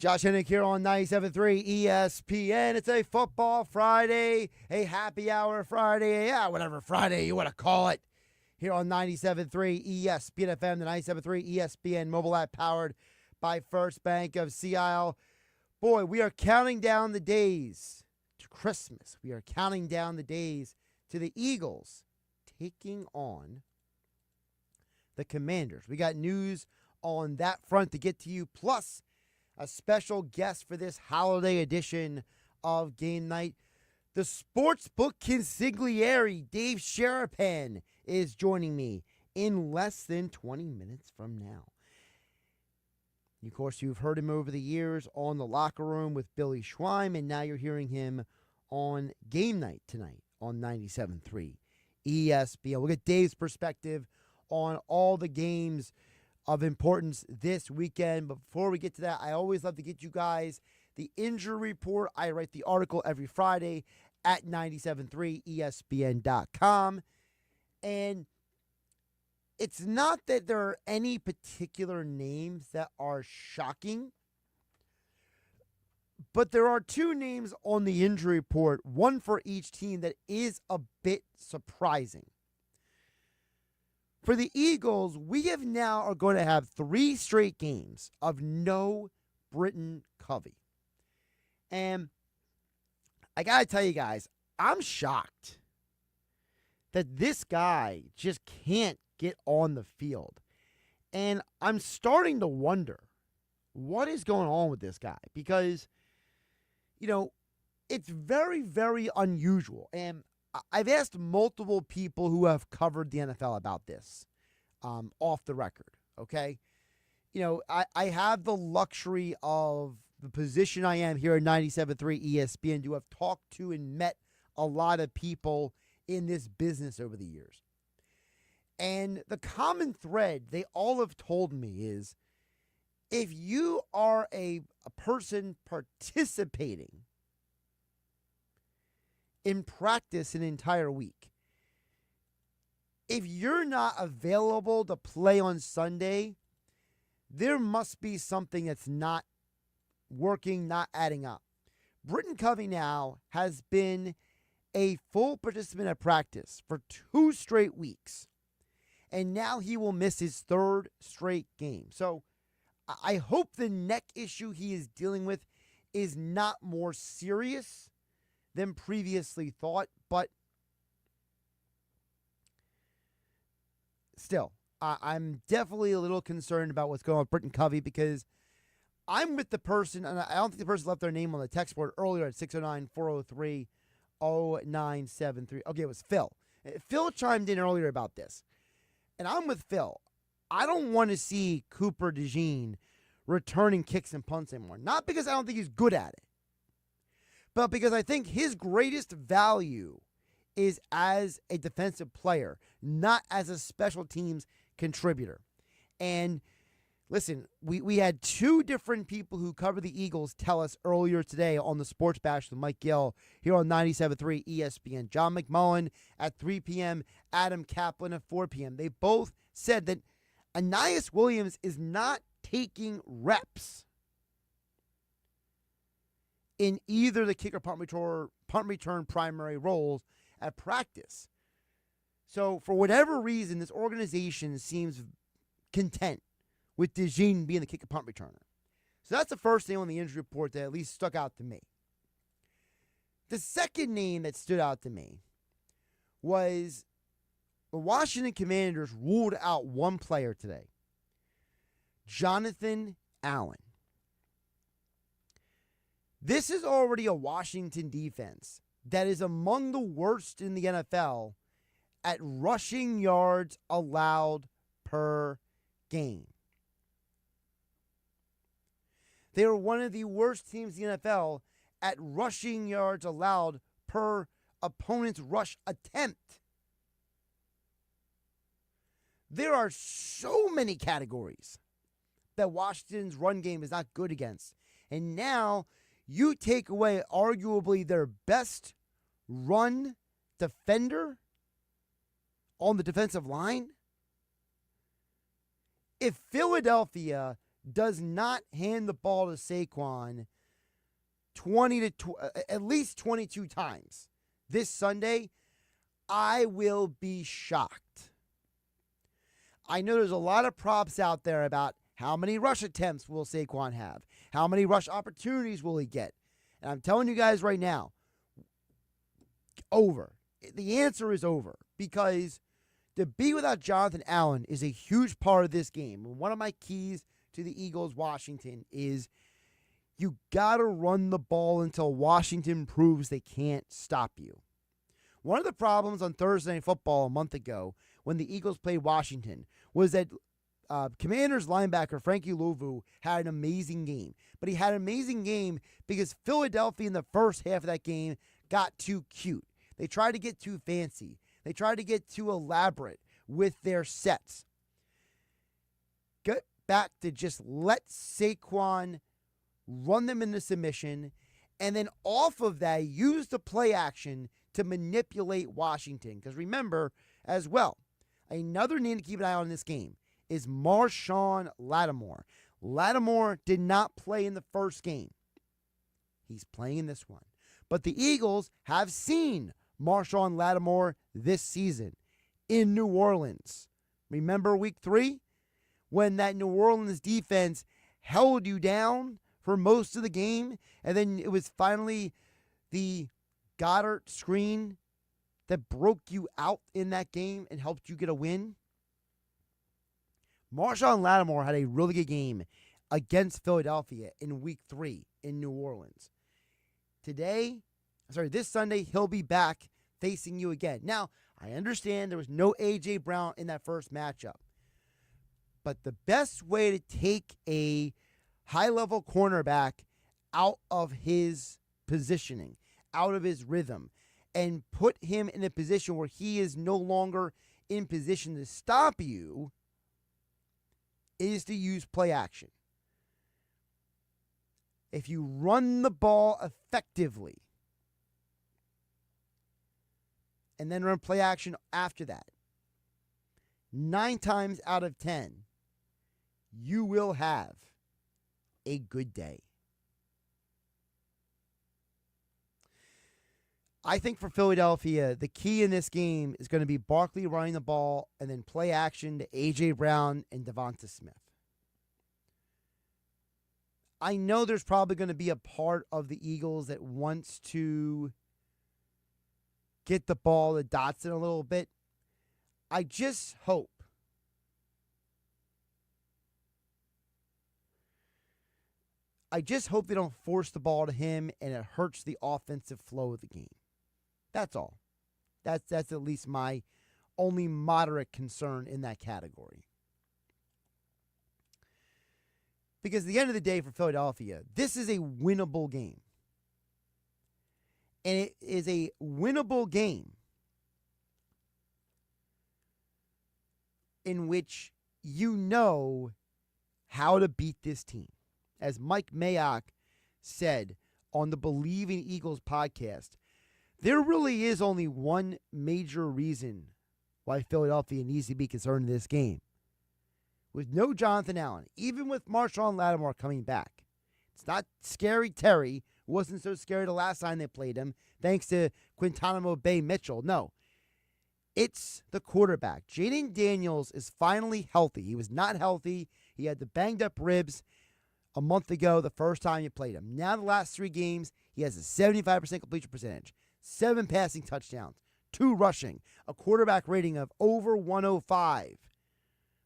Josh Hennig here on 97.3 ESPN. It's a football Friday, a happy hour Friday, whatever Friday you want to call it. Here on 97.3 ESPN FM, the 97.3 ESPN mobile app powered by First Bank of Sea Isle. Boy, we are counting down the days to Christmas. We are counting down the days to the Eagles taking on the Commanders. We got news on that front to get to you, plus a special guest for this holiday edition of Game Night. The Sportsbook Consigliere, Dave Sharapan, is joining me in less than 20 minutes from now. Of course, you've heard him over the years on The Locker Room with Billy Schweim, and now you're hearing him on Game Night tonight on 97.3 ESPN. We'll get Dave's perspective on all the games of importance this weekend. But before we get to that, I always love to get you guys the injury report. I write the article every Friday at 973ESPN.com. And it's not that there are any particular names that are shocking, but there are two names on the injury report, one for each team, that is a bit surprising. For the Eagles, we are going to have 3 straight games of no Britton Covey. And I got to tell you guys, I'm shocked that this guy just can't get on the field. And I'm starting to wonder what is going on with this guy, because, it's very, very unusual. And I've asked multiple people who have covered the NFL about this off the record, okay? I have the luxury of the position I am here at 97.3 ESPN to have talked to and met a lot of people in this business over the years. And the common thread they all have told me is, if you are a person participating in practice an entire week, if you're not available to play on Sunday, there must be something that's not working, not adding up. Britton Covey now has been a full participant at practice for 2 straight weeks, and now he will miss his 3rd straight game. So I hope the neck issue he is dealing with is not more serious than previously thought, but still, I'm definitely a little concerned about what's going on with Britton Covey, because I'm with the person, and I don't think the person left their name on the text board earlier at 609-403-0973. Okay, it was Phil. Phil chimed in earlier about this, and I'm with Phil. I don't want to see Cooper DeJean returning kicks and punts anymore. Not because I don't think he's good at it, but because I think his greatest value is as a defensive player, not as a special teams contributor. And listen, we had 2 different people who cover the Eagles tell us earlier today on the Sports Bash with Mike Gill here on 97.3 ESPN. John McMullen at 3 p.m., Adam Kaplan at 4 p.m. They both said that Anais Williams is not taking reps in either the kick or punt return primary roles at practice. So for whatever reason, this organization seems content with DeJean being the kick and punt returner. So that's the first thing on the injury report that at least stuck out to me. The second name that stood out to me was the Washington Commanders ruled out one player today, Jonathan Allen. This is already a Washington defense that is among the worst in the NFL at rushing yards allowed per game. They are one of the worst teams in the NFL at rushing yards allowed per opponent's rush attempt. There are so many categories that Washington's run game is not good against. And now you take away arguably their best run defender on the defensive line. If Philadelphia does not hand the ball to Saquon at least 22 times this Sunday, I will be shocked. I know there's a lot of props out there about how many rush attempts will Saquon have? How many rush opportunities will he get? And I'm telling you guys right now, over. The answer is over, because to be without Jonathan Allen is a huge part of this game. And one of my keys to the Eagles-Washington is you got to run the ball until Washington proves they can't stop you. One of the problems on Thursday Night Football a month ago when the Eagles played Washington was that Commanders linebacker Frankie Louvu had an amazing game. But he had an amazing game because Philadelphia in the first half of that game got too cute. They tried to get too fancy. They tried to get too elaborate with their sets. Get back to just let Saquon run them into submission, and then off of that, use the play action to manipulate Washington. Because remember, as well, another name to keep an eye on in this game is Marshon Lattimore. Lattimore did not play in the first game. He's playing in this one. But the Eagles have seen Marshon Lattimore this season in New Orleans. Remember week 3? When that New Orleans defense held you down for most of the game, and then it was finally the Goddard screen that broke you out in that game and helped you get a win. Marshon Lattimore had a really good game against Philadelphia in week 3 in New Orleans. This Sunday, he'll be back facing you again. Now, I understand there was no A.J. Brown in that first matchup, but the best way to take a high-level cornerback out of his positioning, out of his rhythm, and put him in a position where he is no longer in position to stop you is to use play action. If you run the ball effectively and then run play action after that, 9 times out of 10, you will have a good day. I think for Philadelphia, the key in this game is going to be Barkley running the ball and then play action to A.J. Brown and Devonta Smith. I know there's probably going to be a part of the Eagles that wants to get the ball to Dotson a little bit. I just hope they don't force the ball to him and it hurts the offensive flow of the game. That's all. That's at least my only moderate concern in that category. Because at the end of the day for Philadelphia, this is a winnable game. And it is a winnable game in which you know how to beat this team. As Mike Mayock said on the Believe in Eagles podcast, there really is only one major reason why Philadelphia needs to be concerned in this game. With no Jonathan Allen, even with Marshon Lattimore coming back, it's not Scary Terry. It wasn't so scary the last time they played him, thanks to Quintanamo Bay Mitchell. No, it's the quarterback. Jaden Daniels is finally healthy. He was not healthy. He had the banged up ribs a month ago, the first time you played him. Now the last 3 games, he has a 75% completion percentage, 7 passing touchdowns, 2 rushing, a quarterback rating of over 105.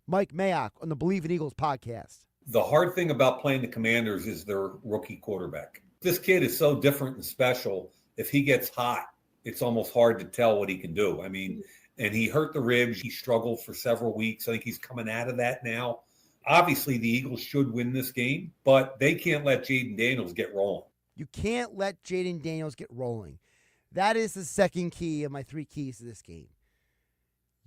Mike Mayock on the Believe in Eagles podcast. The hard thing about playing the Commanders is their rookie quarterback. This kid is so different and special. If he gets hot, it's almost hard to tell what he can do. I mean, and he hurt the ribs. He struggled for several weeks. I think he's coming out of that now. Obviously, the Eagles should win this game, but they can't let Jaden Daniels get rolling. You can't let Jaden Daniels get rolling. That is the second key of my 3 keys to this game.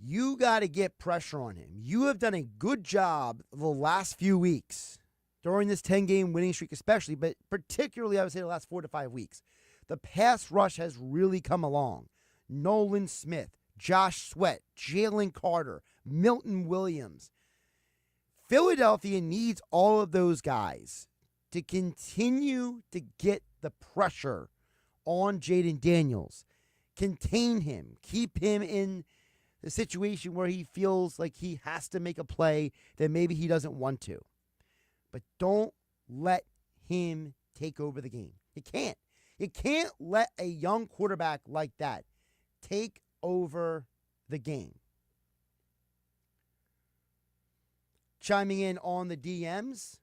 You got to get pressure on him. You have done a good job the last few weeks during this 10-game winning streak especially, but particularly I would say the last 4 to 5 weeks. The pass rush has really come along. Nolan Smith, Josh Sweat, Jalen Carter, Milton Williams. Philadelphia needs all of those guys to continue to get the pressure on Jaden Daniels, contain him, keep him in the situation where he feels like he has to make a play that maybe he doesn't want to. But don't let him take over the game. You can't. You can't let a young quarterback like that take over the game. Chiming in on the DMs,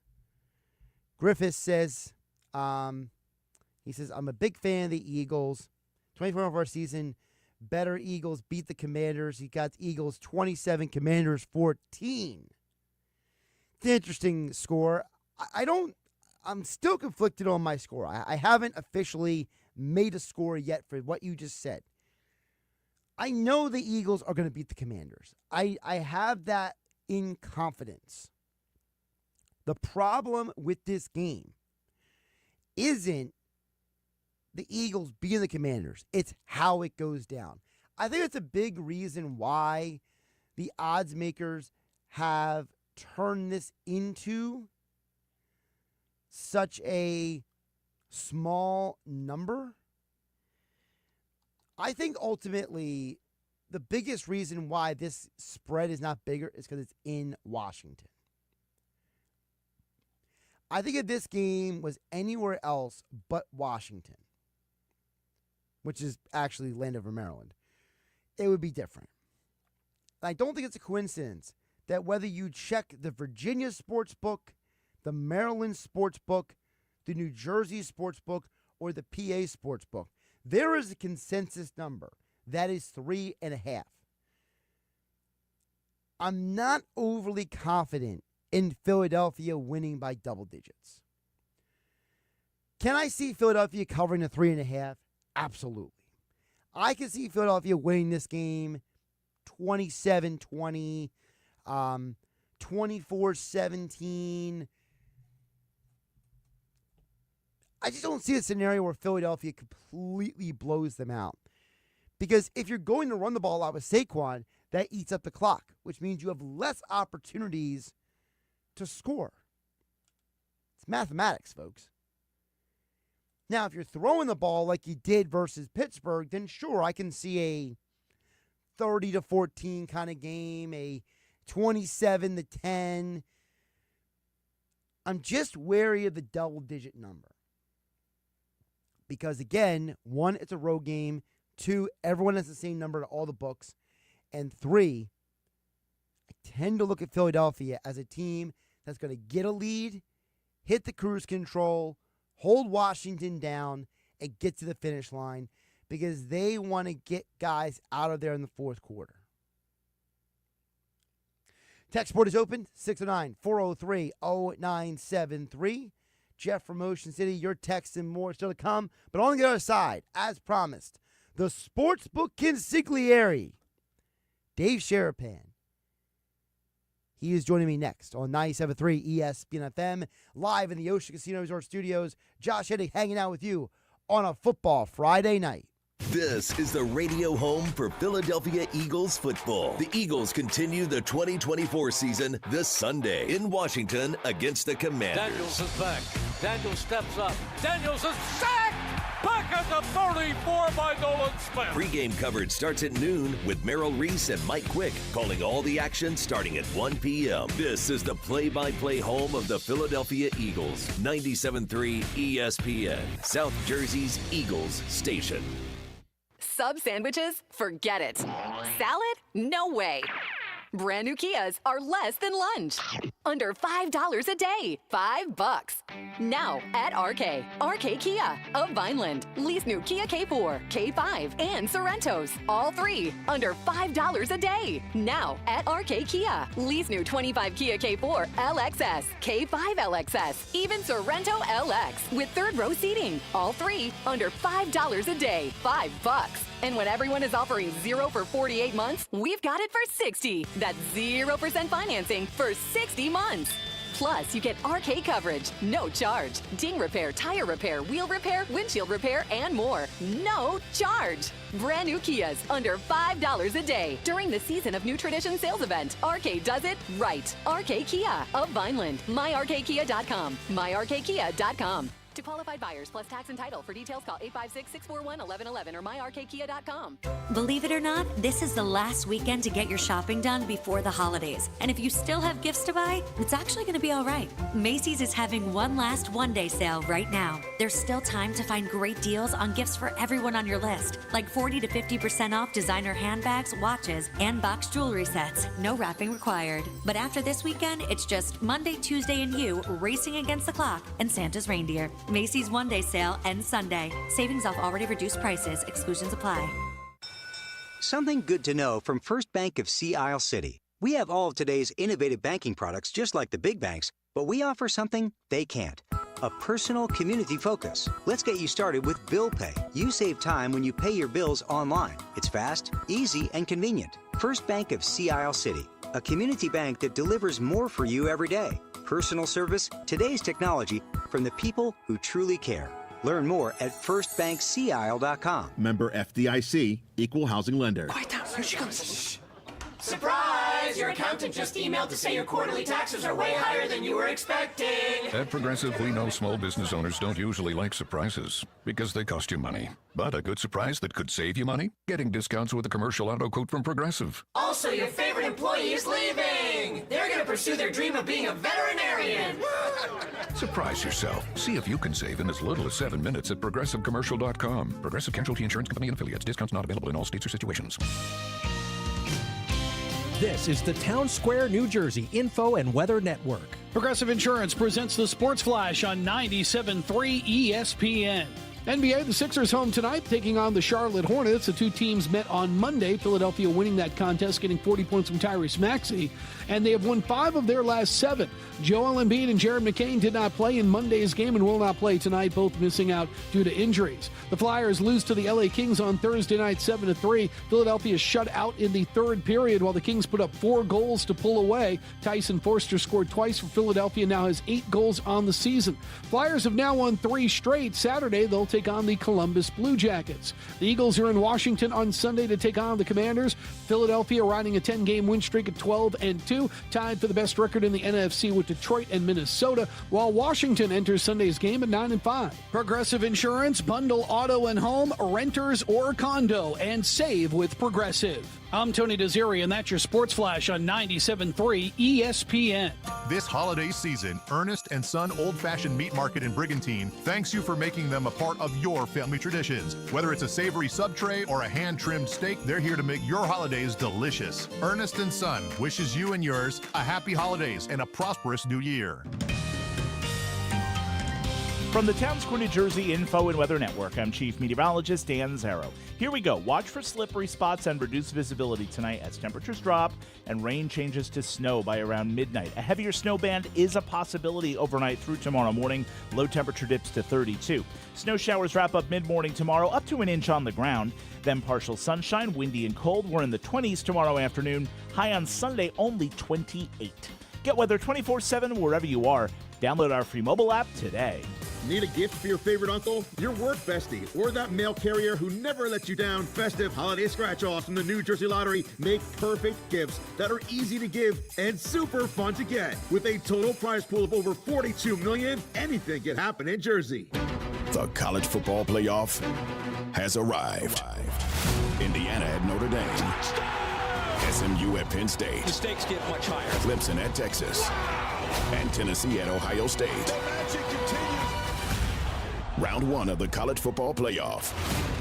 Griffiths says, he says, I'm a big fan of the Eagles. 24 of our season, better Eagles beat the Commanders. He got Eagles 27, Commanders 14. It's an interesting score. I'm still conflicted on my score. I haven't officially made a score yet for what you just said. I know the Eagles are going to beat the Commanders. I have that in confidence. The problem with this game isn't the Eagles beating the Commanders. It's how it goes down. I think it's a big reason why the odds makers have turned this into such a small number. I think ultimately the biggest reason why this spread is not bigger is because it's in Washington. I think if this game was anywhere else but Washington, which is actually Landover, Maryland, it would be different. I don't think it's a coincidence that whether you check the Virginia Sportsbook, the Maryland Sportsbook, the New Jersey Sportsbook, or the PA Sportsbook, there is a consensus number. That is 3.5. I'm not overly confident in Philadelphia winning by double digits. Can I see Philadelphia covering the 3.5? Absolutely. I can see Philadelphia winning this game 27-20, 24-17. I just don't see a scenario where Philadelphia completely blows them out. Because if you're going to run the ball out with Saquon, that eats up the clock, which means you have less opportunities to score. It's mathematics, folks. Now, if you're throwing the ball like you did versus Pittsburgh, then sure, I can see a 30-14 kind of game, a 27-10. I'm just wary of the double-digit number. Because, again, 1, it's a road game. 2, everyone has the same number to all the books. And 3, I tend to look at Philadelphia as a team that's going to get a lead, hit the cruise control, hold Washington down, and get to the finish line because they want to get guys out of there in the fourth quarter. Text board is open, 609-403-0973. Jeff from Ocean City, your text and more still to come. But on the other side, as promised, the Sportsbook Consigliere, Dave Sharapan. He is joining me next on 97.3 ESPN FM, live in the Ocean Casino Resort Studios. Josh Hennig hanging out with you on a football Friday night. This is the radio home for Philadelphia Eagles football. The Eagles continue the 2024 season this Sunday in Washington against the Commanders. Daniels is back. Daniels steps up. Daniels is sacked! Back at the 34 by Nolan Smith. Pre-game coverage starts at noon with Merrill Reese and Mike Quick calling all the action starting at 1 p.m. This is the play-by-play home of the Philadelphia Eagles. 97.3 ESPN, South Jersey's Eagles station. Sub sandwiches? Forget it. Salad? No way. Brand new Kias are less than lunch. Under $5 a day. $5. Now at RK. RK Kia of Vineland. Lease new Kia K4, K5, and Sorrentos. All 3 under $5 a day. Now at RK Kia. Lease new 25 Kia K4, LXS, K5 LXS, even Sorrento LX with third row seating. All 3 under $5 a day. $5. And when everyone is offering 0 for 48 months, we've got it for 60. That's 0% financing for 60 months. Plus, you get RK coverage, no charge. Ding repair, tire repair, wheel repair, windshield repair, and more. No charge. Brand new Kias, under $5 a day. During the Season of New Tradition sales event, RK does it right. RK Kia of Vineland. MyRKKia.com. MyRKKia.com. To qualified buyers plus tax and title. For details, call 856-641-1111 or myrkkia.com. Believe it or not, this is the last weekend to get your shopping done before the holidays. And if you still have gifts to buy, it's actually going to be all right. Macy's is having one last one-day sale right now. There's still time to find great deals on gifts for everyone on your list, like 40 to 50% off designer handbags, watches, and box jewelry sets. No wrapping required. But after this weekend, it's just Monday, Tuesday, and you racing against the clock and Santa's reindeer. Macy's one-day sale ends Sunday. Savings off already reduced prices. Exclusions apply. Something good to know from First Bank of Sea Isle City. We have all of today's innovative banking products just like the big banks, but we offer something they can't. A personal community focus. Let's get you started with Bill Pay. You save time when you pay your bills online. It's fast, easy, and convenient. First Bank of Sea Isle City. A community bank that delivers more for you every day. Personal service, today's technology, from the people who truly care. Learn more at firstbankseaisle.com. Member FDIC, Equal Housing Lender. Quiet down, here she comes. Shh. Surprise! Your accountant just emailed to say your quarterly taxes are way higher than you were expecting. At Progressive, we know small business owners don't usually like surprises because they cost you money. But a good surprise that could save you money? Getting discounts with a commercial auto quote from Progressive. Also, your favorite employee is leaving. They're going to pursue their dream of being a veterinarian. Surprise yourself. See if you can save in as little as 7 minutes at ProgressiveCommercial.com. Progressive Casualty Insurance Company and Affiliates. Discounts not available in all states or situations. This is the Town Square, New Jersey Info and Weather Network. Progressive Insurance presents the Sports Flash on 97.3 ESPN. NBA, the Sixers home tonight, taking on the Charlotte Hornets. The two teams met on Monday. Philadelphia winning that contest, getting 40 points from Tyrese Maxey. And they have won 5 of their last 7. Joel Embiid and Jared McCain did not play in Monday's game and will not play tonight, both missing out due to injuries. The Flyers lose to the LA Kings on Thursday night, 7-3. Philadelphia shut out in the third period while the Kings put up 4 goals to pull away. Tyson Forster scored twice for Philadelphia, now has 8 goals on the season. Flyers have now won 3 straight. Saturday, they'll take on the Columbus Blue Jackets. The Eagles are in Washington on Sunday to take on the Commanders. Philadelphia riding a 10-game win streak at 12-2, tied for the best record in the NFC with Detroit and Minnesota, while Washington enters Sunday's game at 9-5. Progressive Insurance, bundle auto and home, renters or condo, and save with Progressive. I'm Tony Desiri, and that's your Sports Flash on 97.3 ESPN. This holiday season, Ernest & Son Old Fashioned Meat Market in Brigantine thanks you for making them a part of your family traditions. Whether it's a savory sub tray or a hand-trimmed steak, they're here to make your holidays delicious. Ernest & Son wishes you and yours a happy holidays and a prosperous new year. From the Town Square, New Jersey Info and Weather Network, I'm Chief Meteorologist Dan Zarrow. Here we go. Watch for slippery spots and reduced visibility tonight as temperatures drop and rain changes to snow by around midnight. A heavier snow band is a possibility overnight through tomorrow morning. Low temperature dips to 32. Snow showers wrap up mid-morning tomorrow, up to an inch on the ground. Then partial sunshine, windy and cold. We're in the 20s tomorrow afternoon. High on Sunday, only 28. Get weather 24/7 wherever you are. Download our free mobile app today. Need a gift for your favorite uncle, your work bestie, or that mail carrier who never lets you down? Festive holiday scratch-offs from the New Jersey Lottery make perfect gifts that are easy to give and super fun to get. With a total prize pool of over $42 million, anything can happen in Jersey. The college football playoff has arrived. Indiana at Notre Dame. SMU at Penn State. The stakes get much higher. Clemson at Texas. And Tennessee at Ohio State. The magic continues. Round 1 of the college football playoff.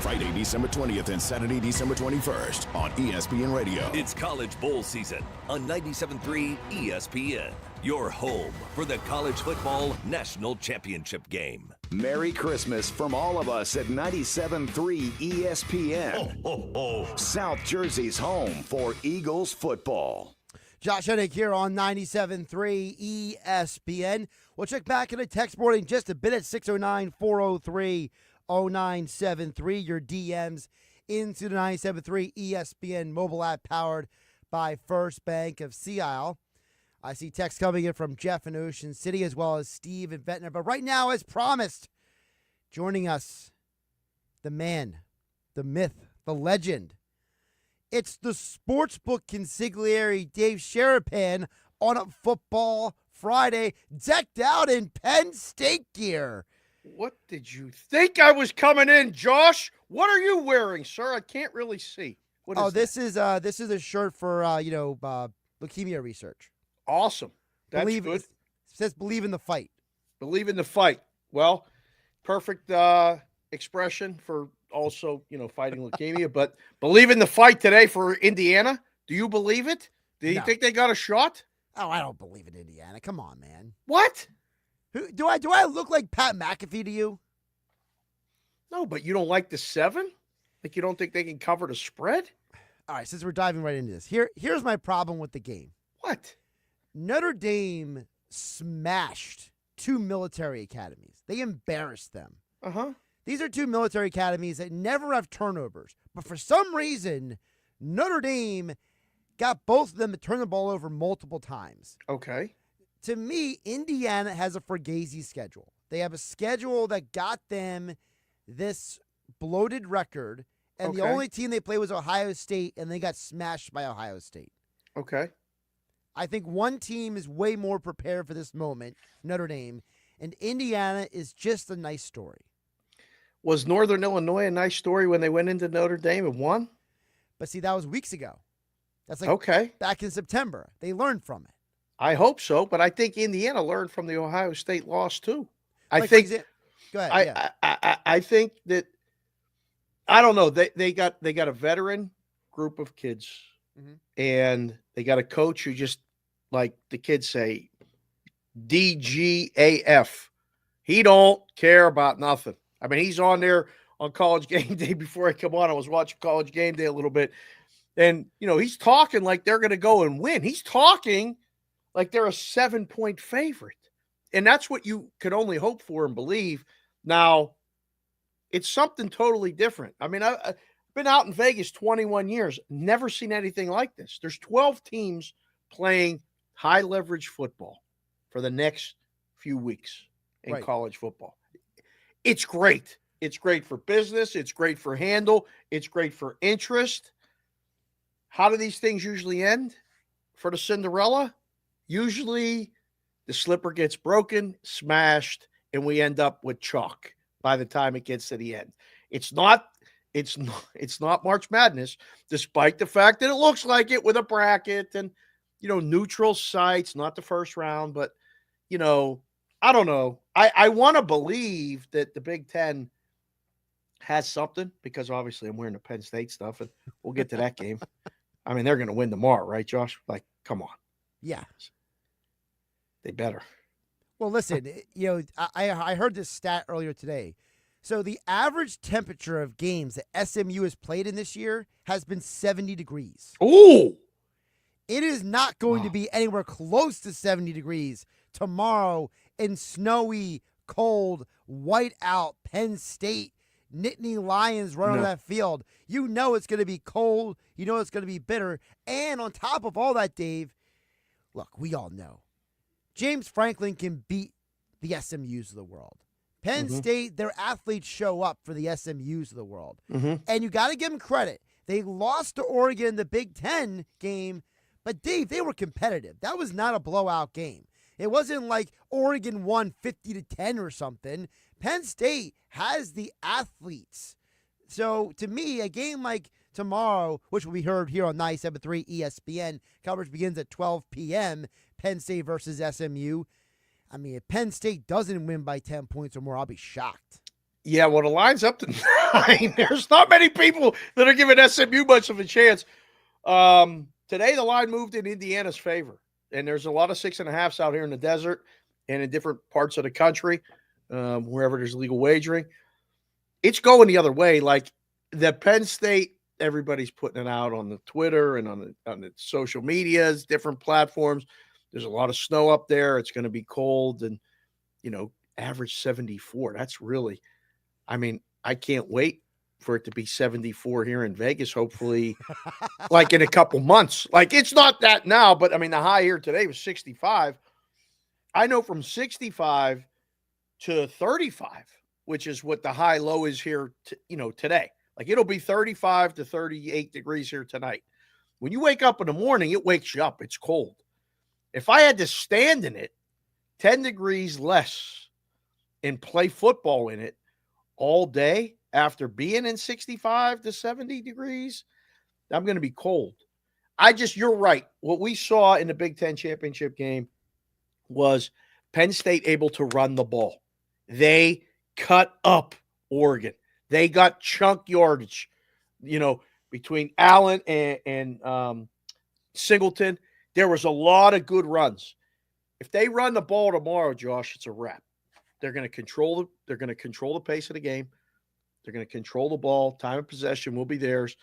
Friday, December 20th and Saturday, December 21st on ESPN Radio. It's College Bowl season on 97.3 ESPN. Your home for the College Football National Championship game. Merry Christmas from all of us at 97.3 ESPN. Ho, ho, ho. South Jersey's home for Eagles football. Josh Hennig here on 97.3 ESPN. We'll check back in the text board in just a bit at 609-403-0973. Your DMs into the 97.3 ESPN mobile app powered by First Bank of Sea Isle. I see text coming in from Jeff in Ocean City as well as Steve in Ventnor. But right now, as promised, joining us, the man, the myth, the legend. It's the Sportsbook Consigliere, Dave Sharapan, on a Football Friday, decked out in Penn State gear. What did you think I was coming in, Josh? What are you wearing, sir? I can't really see. What is this is a shirt for leukemia research. Awesome. That's good. It says believe in the fight. Believe in the fight. Well, perfect expression for also, fighting leukemia. But believe in the fight today for Indiana. Do you believe it? Do you think they got a shot? Oh, I don't believe in Indiana. Come on, man. What? Do I look like Pat McAfee to you? No, but you don't like the 7? Like you don't think they can cover the spread? All right, since we're diving right into this, here's my problem with the game. What? Notre Dame smashed 2 military academies. They embarrassed them. Uh-huh. These are 2 military academies that never have turnovers. But for some reason, Notre Dame got both of them to turn the ball over multiple times. Okay. To me, Indiana has a Fugazi schedule. They have a schedule that got them this bloated record, and the only team they played was Ohio State, and they got smashed by Ohio State. Okay. I think one team is way more prepared for this moment, Notre Dame, and Indiana is just a nice story. Was Northern Illinois a nice story when they went into Notre Dame and won? But see, that was weeks ago. That's like back in September. They learned from it. I hope so, but I think Indiana learned from the Ohio State loss too. Go ahead. I think that I don't know. They got a veteran group of kids, and they got a coach who just, like the kids say, DGAF. He don't care about nothing. I mean, he's on there on College Game Day. Before I come on, I was watching College Game Day a little bit, and he's talking like they're going to go and win. He's talking like they're a 7-point favorite. And that's what you could only hope for and believe. Now, it's something totally different. I mean, I've been out in Vegas 21 years, never seen anything like this. There's 12 teams playing high leverage football for the next few weeks in college football. It's great. It's great for business. It's great for handle. It's great for interest. How do these things usually end for the Cinderella? Usually the slipper gets broken, smashed, and we end up with chalk by the time it gets to the end. It's not March Madness, despite the fact that it looks like it with a bracket and, neutral sites, not the first round, but, I don't know. I want to believe that the Big Ten has something, because obviously I'm wearing the Penn State stuff, and we'll get to that game. I mean, they're going to win tomorrow, right, Josh? Like, come on. Yeah. They better. Well, listen, I heard this stat earlier today. So the average temperature of games that SMU has played in this year has been 70 degrees. Ooh! It is not going to be anywhere close to 70 degrees tomorrow in snowy, cold, whiteout Penn State. Nittany Lions run on that field. You know it's going to be cold. You know it's going to be bitter. And on top of all that, Dave, look, we all know James Franklin can beat the SMUs of the world. Penn State, their athletes show up for the SMUs of the world. And you got to give them credit. They lost to Oregon in the Big Ten game, but Dave, they were competitive. That was not a blowout game. It wasn't like Oregon won 50-10 or something. Penn State has the athletes. So to me, a game like tomorrow, which will be heard here on 97.3 ESPN, coverage begins at 12 p.m., Penn State versus SMU. I mean, if Penn State doesn't win by 10 points or more, I'll be shocked. Yeah, well, the line's up to 9. There's not many people that are giving SMU much of a chance. Today, the line moved in Indiana's favor, and there's a lot of 6.5s out here in the desert and in different parts of the country, wherever there's legal wagering. It's going the other way. Like the Penn State, everybody's putting it out on the Twitter and on the social medias, different platforms. There's a lot of snow up there. It's going to be cold and, average 74. That's really, I mean, I can't wait for it to be 74 here in Vegas, hopefully, like in a couple months. Like, it's not that now, but I mean, the high here today was 65. I know from 65 to 35, which is what the high low is here, today. Like, it'll be 35 to 38 degrees here tonight. When you wake up in the morning, it wakes you up. It's cold. If I had to stand in it, 10 degrees less, and play football in it all day after being in 65 to 70 degrees, I'm going to be cold. You're right. What we saw in the Big Ten championship game was Penn State able to run the ball. They cut up Oregon. They got chunk yardage, between Allen and Singleton. There was a lot of good runs. If they run the ball tomorrow, Josh, it's a wrap. They're going to control the pace of the game. They're going to control the ball. Time of possession will be theirs.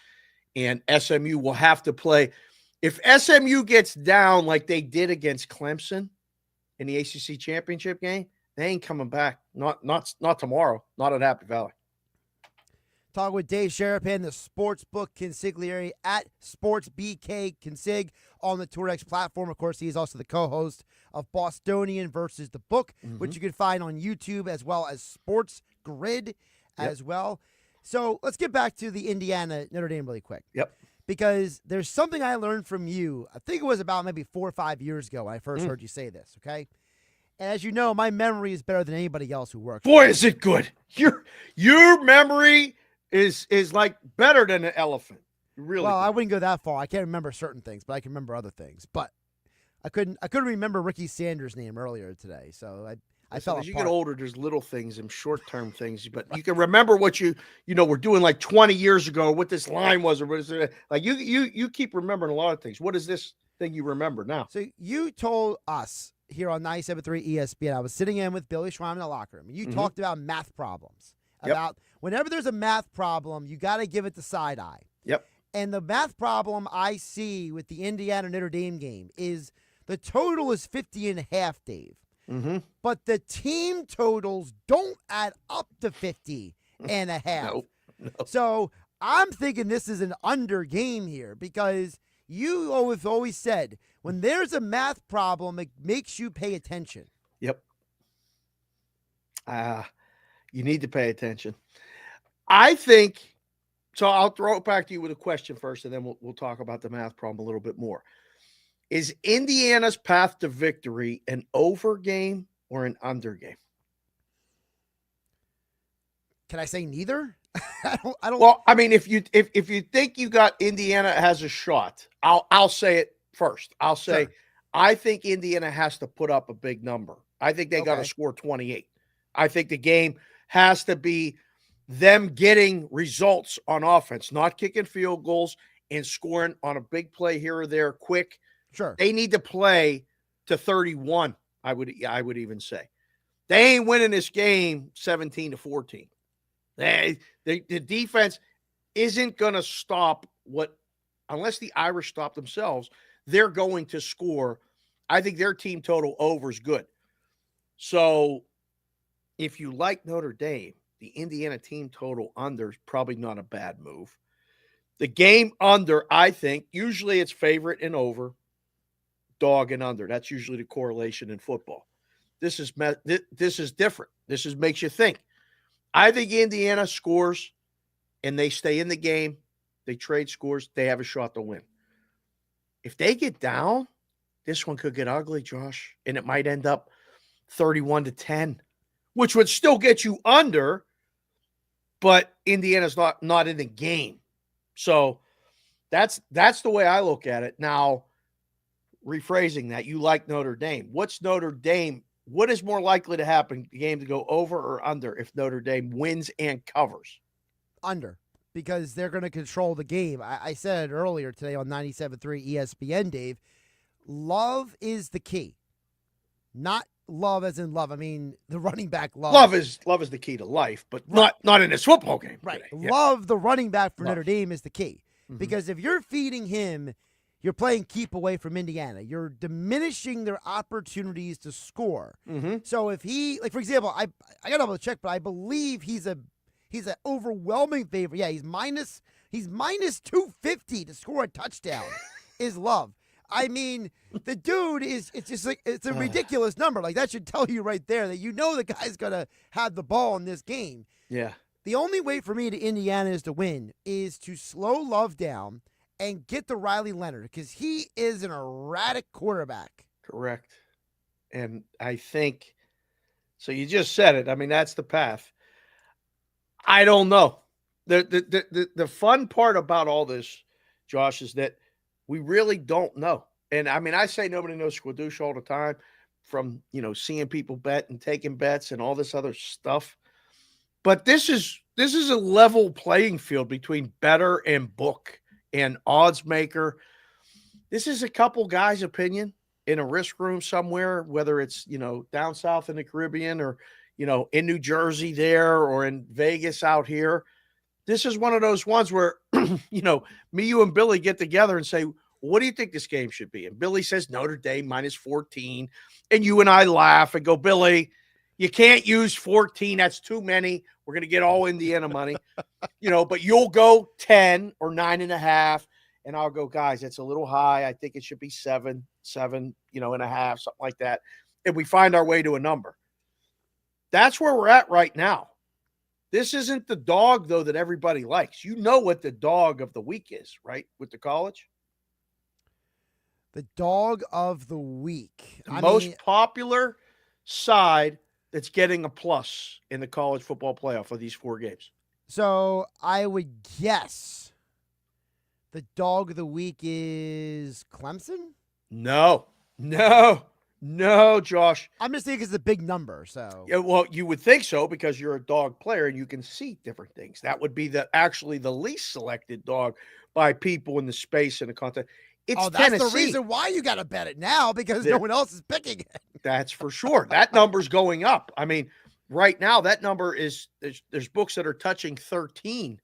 And SMU will have to play. If SMU gets down like they did against Clemson in the ACC championship game, they ain't coming back. Not tomorrow. Not at Happy Valley. Talking with Dave Sharapan, the Sportsbook Consigliere at SportsBK Consig on the TourX platform. Of course, he is also the co-host of Bostonian versus the Book, which you can find on YouTube as well as Sports Grid as well. So let's get back to the Indiana Notre Dame really quick. Yep. Because there's something I learned from you. I think it was about maybe 4 or 5 years ago when I first heard you say this, okay? And as you know, my memory is better than anybody else who works. Boy, is it good. Your memory is like better than an elephant. Really? Well, good. I wouldn't go that far. I can't remember certain things, but I can remember other things. But I couldn't remember Ricky Sanders' name earlier today, so I felt as you get older, there's little things and short-term things, but you can remember what you were doing like 20 years ago, what this line was, or what is it? Like you keep remembering a lot of things. What is this thing you remember now? So you told us here on 97.3 ESPN, I was sitting in with Billy Schwein in the locker room, and you talked about math problems. About whenever there's a math problem, you got to give it the side eye. Yep. And the math problem I see with the Indiana Notre Dame game is the total is 50.5, Dave. Mm-hmm. But the team totals don't add up to 50.5. No. So I'm thinking this is an under game here because you always said when there's a math problem, it makes you pay attention. Yep. You need to pay attention. I think, so I'll throw it back to you with a question first, and then we'll talk about the math problem a little bit more. Is Indiana's path to victory an over game or an under game? Can I say neither? I don't. Well, I mean, if you think you got Indiana has a shot, I'll say it first. I'll say I think Indiana has to put up a big number. I think they got to score 28. I think the game has to be them getting results on offense, not kicking field goals and scoring on a big play here or there quick. Sure. They need to play to 31, I would even say. They ain't winning this game 17-14. The defense isn't going to stop unless the Irish stop themselves, they're going to score. I think their team total over is good. So if you like Notre Dame, the Indiana team total under is probably not a bad move. The game under, I think, usually it's favorite and over, dog and under. That's usually the correlation in football. This is different. This makes you think. I think Indiana scores and they stay in the game. They trade scores. They have a shot to win. If they get down, this one could get ugly, Josh, and it might end up 31-10, which would still get you under, but Indiana's not in the game. So that's the way I look at it. Now, rephrasing that, you like Notre Dame. What's Notre Dame? What is more likely to happen, the game to go over or under if Notre Dame wins and covers? Under, because they're going to control the game. I said it earlier today on 97.3 ESPN, Dave. Love is the key. Not love as in love. I mean, the running back love. Love is the key to life, but not in this football game. Right. Today. Love, the running back for Love. Notre Dame is the key. Mm-hmm. Because if you're feeding him, you're playing keep away from Indiana. You're diminishing their opportunities to score. Mm-hmm. So if he, like, for example, I got to double check, but I believe he's He's an overwhelming favorite. Yeah, he's minus 250 to score a touchdown. Is Love. I mean, the dude it's just like, it's a ridiculous number. Like, that should tell you right there that the guy's going to have the ball in this game. Yeah. The only way for me to Indiana is to win is to slow Love down and get to Riley Leonard, because he is an erratic quarterback. Correct. And I think, so you just said it. I mean, that's the path. I don't know. The fun part about all this, Josh, is that we really don't know. And I mean, I say nobody knows Squidouche all the time, from, seeing people bet and taking bets and all this other stuff. But this is a level playing field between bettor and book and odds maker. This is a couple guys' opinion in a risk room somewhere, whether it's, down south in the Caribbean or, in New Jersey there or in Vegas out here. This is one of those ones where, me, you, and Billy get together and say, what do you think this game should be? And Billy says Notre Dame minus 14. And you and I laugh and go, Billy, you can't use 14. That's too many. We're going to get all Indiana money, but you'll go 10 or 9.5. And I'll go, guys, that's a little high. I think it should be 7, and a half, something like that. And we find our way to a number. That's where we're at right now. This isn't the dog, though, that everybody likes. You know what the dog of the week is, right, with the college? The dog of the week. The most popular side that's getting a plus in the college football playoff of these 4 games. So I would guess the dog of the week is Clemson? No, Josh. I'm just thinking it's a big number. So yeah, well, you would think so because you're a dog player and you can see different things. That would be actually the least selected dog by people in the space and the content. It's that's Tennessee. The reason why you got to bet it now, because no one else is picking it. That's for sure. That number's going up. I mean, right now that number is there's books that are touching 13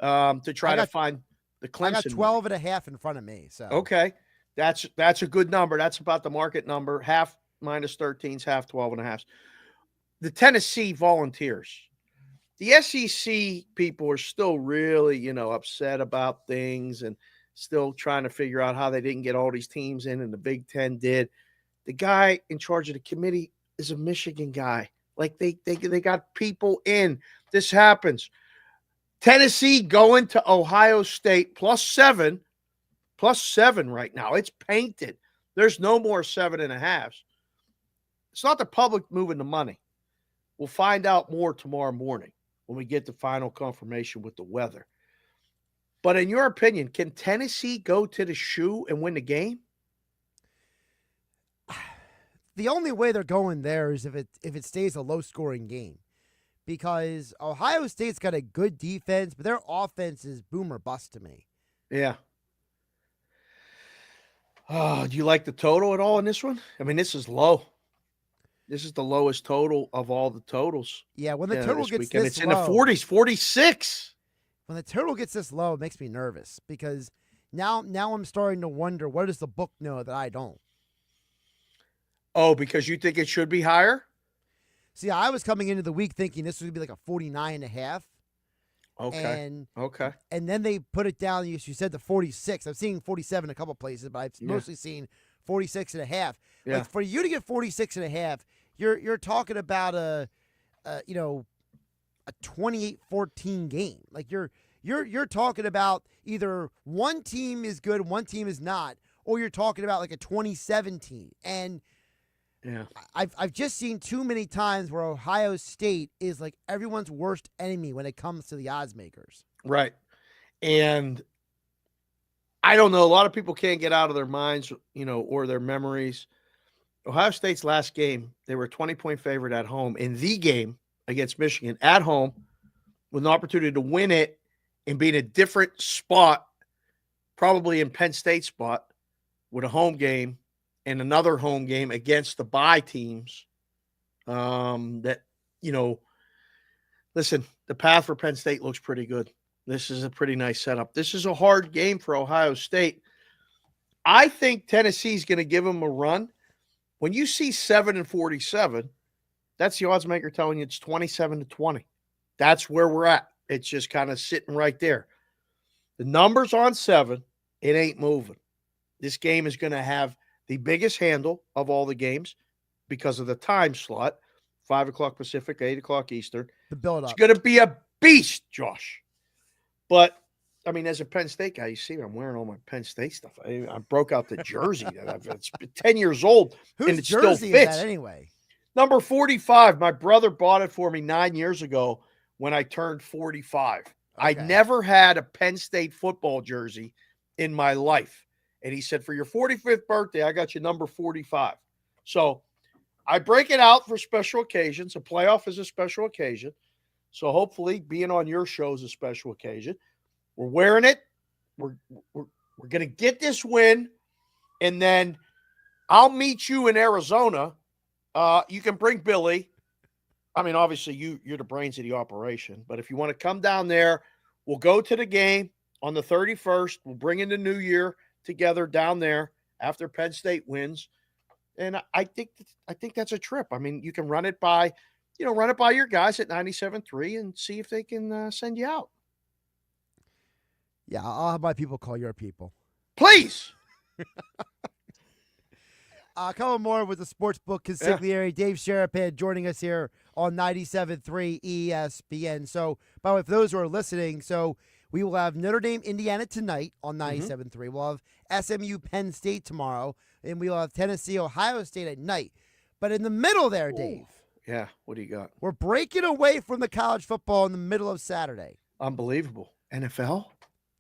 to try to find the Clemson. I got 12.5 in front of me. So okay, that's a good number. That's about the market number. Half minus 13s, half 12.5s. The Tennessee Volunteers. The SEC people are still really, upset about things and still trying to figure out how they didn't get all these teams in, and the Big Ten did. The guy in charge of the committee is a Michigan guy. Like they got people in. This happens. Tennessee going to Ohio State +7 right now. It's painted. There's no more 7.5s. It's not the public moving the money. We'll find out more tomorrow morning when we get the final confirmation with the weather. But in your opinion, can Tennessee go to the shoe and win the game? The only way they're going there is if it stays a low-scoring game, because Ohio State's got a good defense, but their offense is boom or bust to me. Yeah. Do you like the total at all in this one? I mean, this is low. This is the lowest total of all the totals. Yeah, when the total gets this it's low, in the 40s, 46. When the total gets this low, it makes me nervous, because now I'm starting to wonder, what does the book know that I don't? Oh, because you think it should be higher? See, I was coming into the week thinking this was going to be like a 49.5. Okay. And then they put it down, you said, to 46. I'm seeing 47 a couple places, but I've mostly seen 46.5. Yeah. Like, for you to get 46.5, you're talking about a 28-14 game. Like you're talking about either one team is good, one team is not, or you're talking about like a 2017. And yeah, I've just seen too many times where Ohio State is like everyone's worst enemy when it comes to the odds makers. Right. And I don't know, a lot of people can't get out of their minds, or their memories. Ohio State's last game, they were a 20-point favorite at home. In the game against Michigan at home, with an opportunity to win it and be in a different spot, probably in Penn State spot, with a home game and another home game against the bye teams. Listen, the path for Penn State looks pretty good. This is a pretty nice setup. This is a hard game for Ohio State. I think Tennessee's going to give them a run. When you see 7 and 47, that's the odds maker telling you it's 27-20. That's where we're at. It's just kind of sitting right there. The number's on 7. It ain't moving. This game is going to have the biggest handle of all the games because of the time slot, 5 o'clock Pacific, 8 o'clock Eastern. The build-up. It's going to be a beast, Josh. But, I mean, as a Penn State guy, you see I'm wearing all my Penn State stuff. I broke out the jersey. It's 10 years old, and it still fits. Whose jersey is that anyway? Number 45. My brother bought it for me 9 years ago when I turned 45. Okay. I never had a Penn State football jersey in my life. And he said, for your 45th birthday, I got you number 45. So I break it out for special occasions. A playoff is a special occasion. So hopefully being on your show is a special occasion. We're wearing it. We're going to get this win. And then I'll meet you in Arizona. You can bring Billy. I mean, obviously you're the brains of the operation. But if you want to come down there, we'll go to the game on the 31st. We'll bring in the new year together down there after Penn State wins. And I think that's a trip. I mean, you can run it by your guys at 97.3 and see if they can send you out. Yeah, I'll have my people call your people. Please. Couple more with the Sportsbook Consigliere. Dave Sharapan joining us here on 97.3 ESPN. So, by the way, for those who are listening, we will have Notre Dame, Indiana tonight on 97.3. We'll have SMU, Penn State tomorrow, and we'll have Tennessee, Ohio State at night. But in the middle there, Dave. Yeah, what do you got? We're breaking away from the college football in the middle of Saturday. Unbelievable. NFL?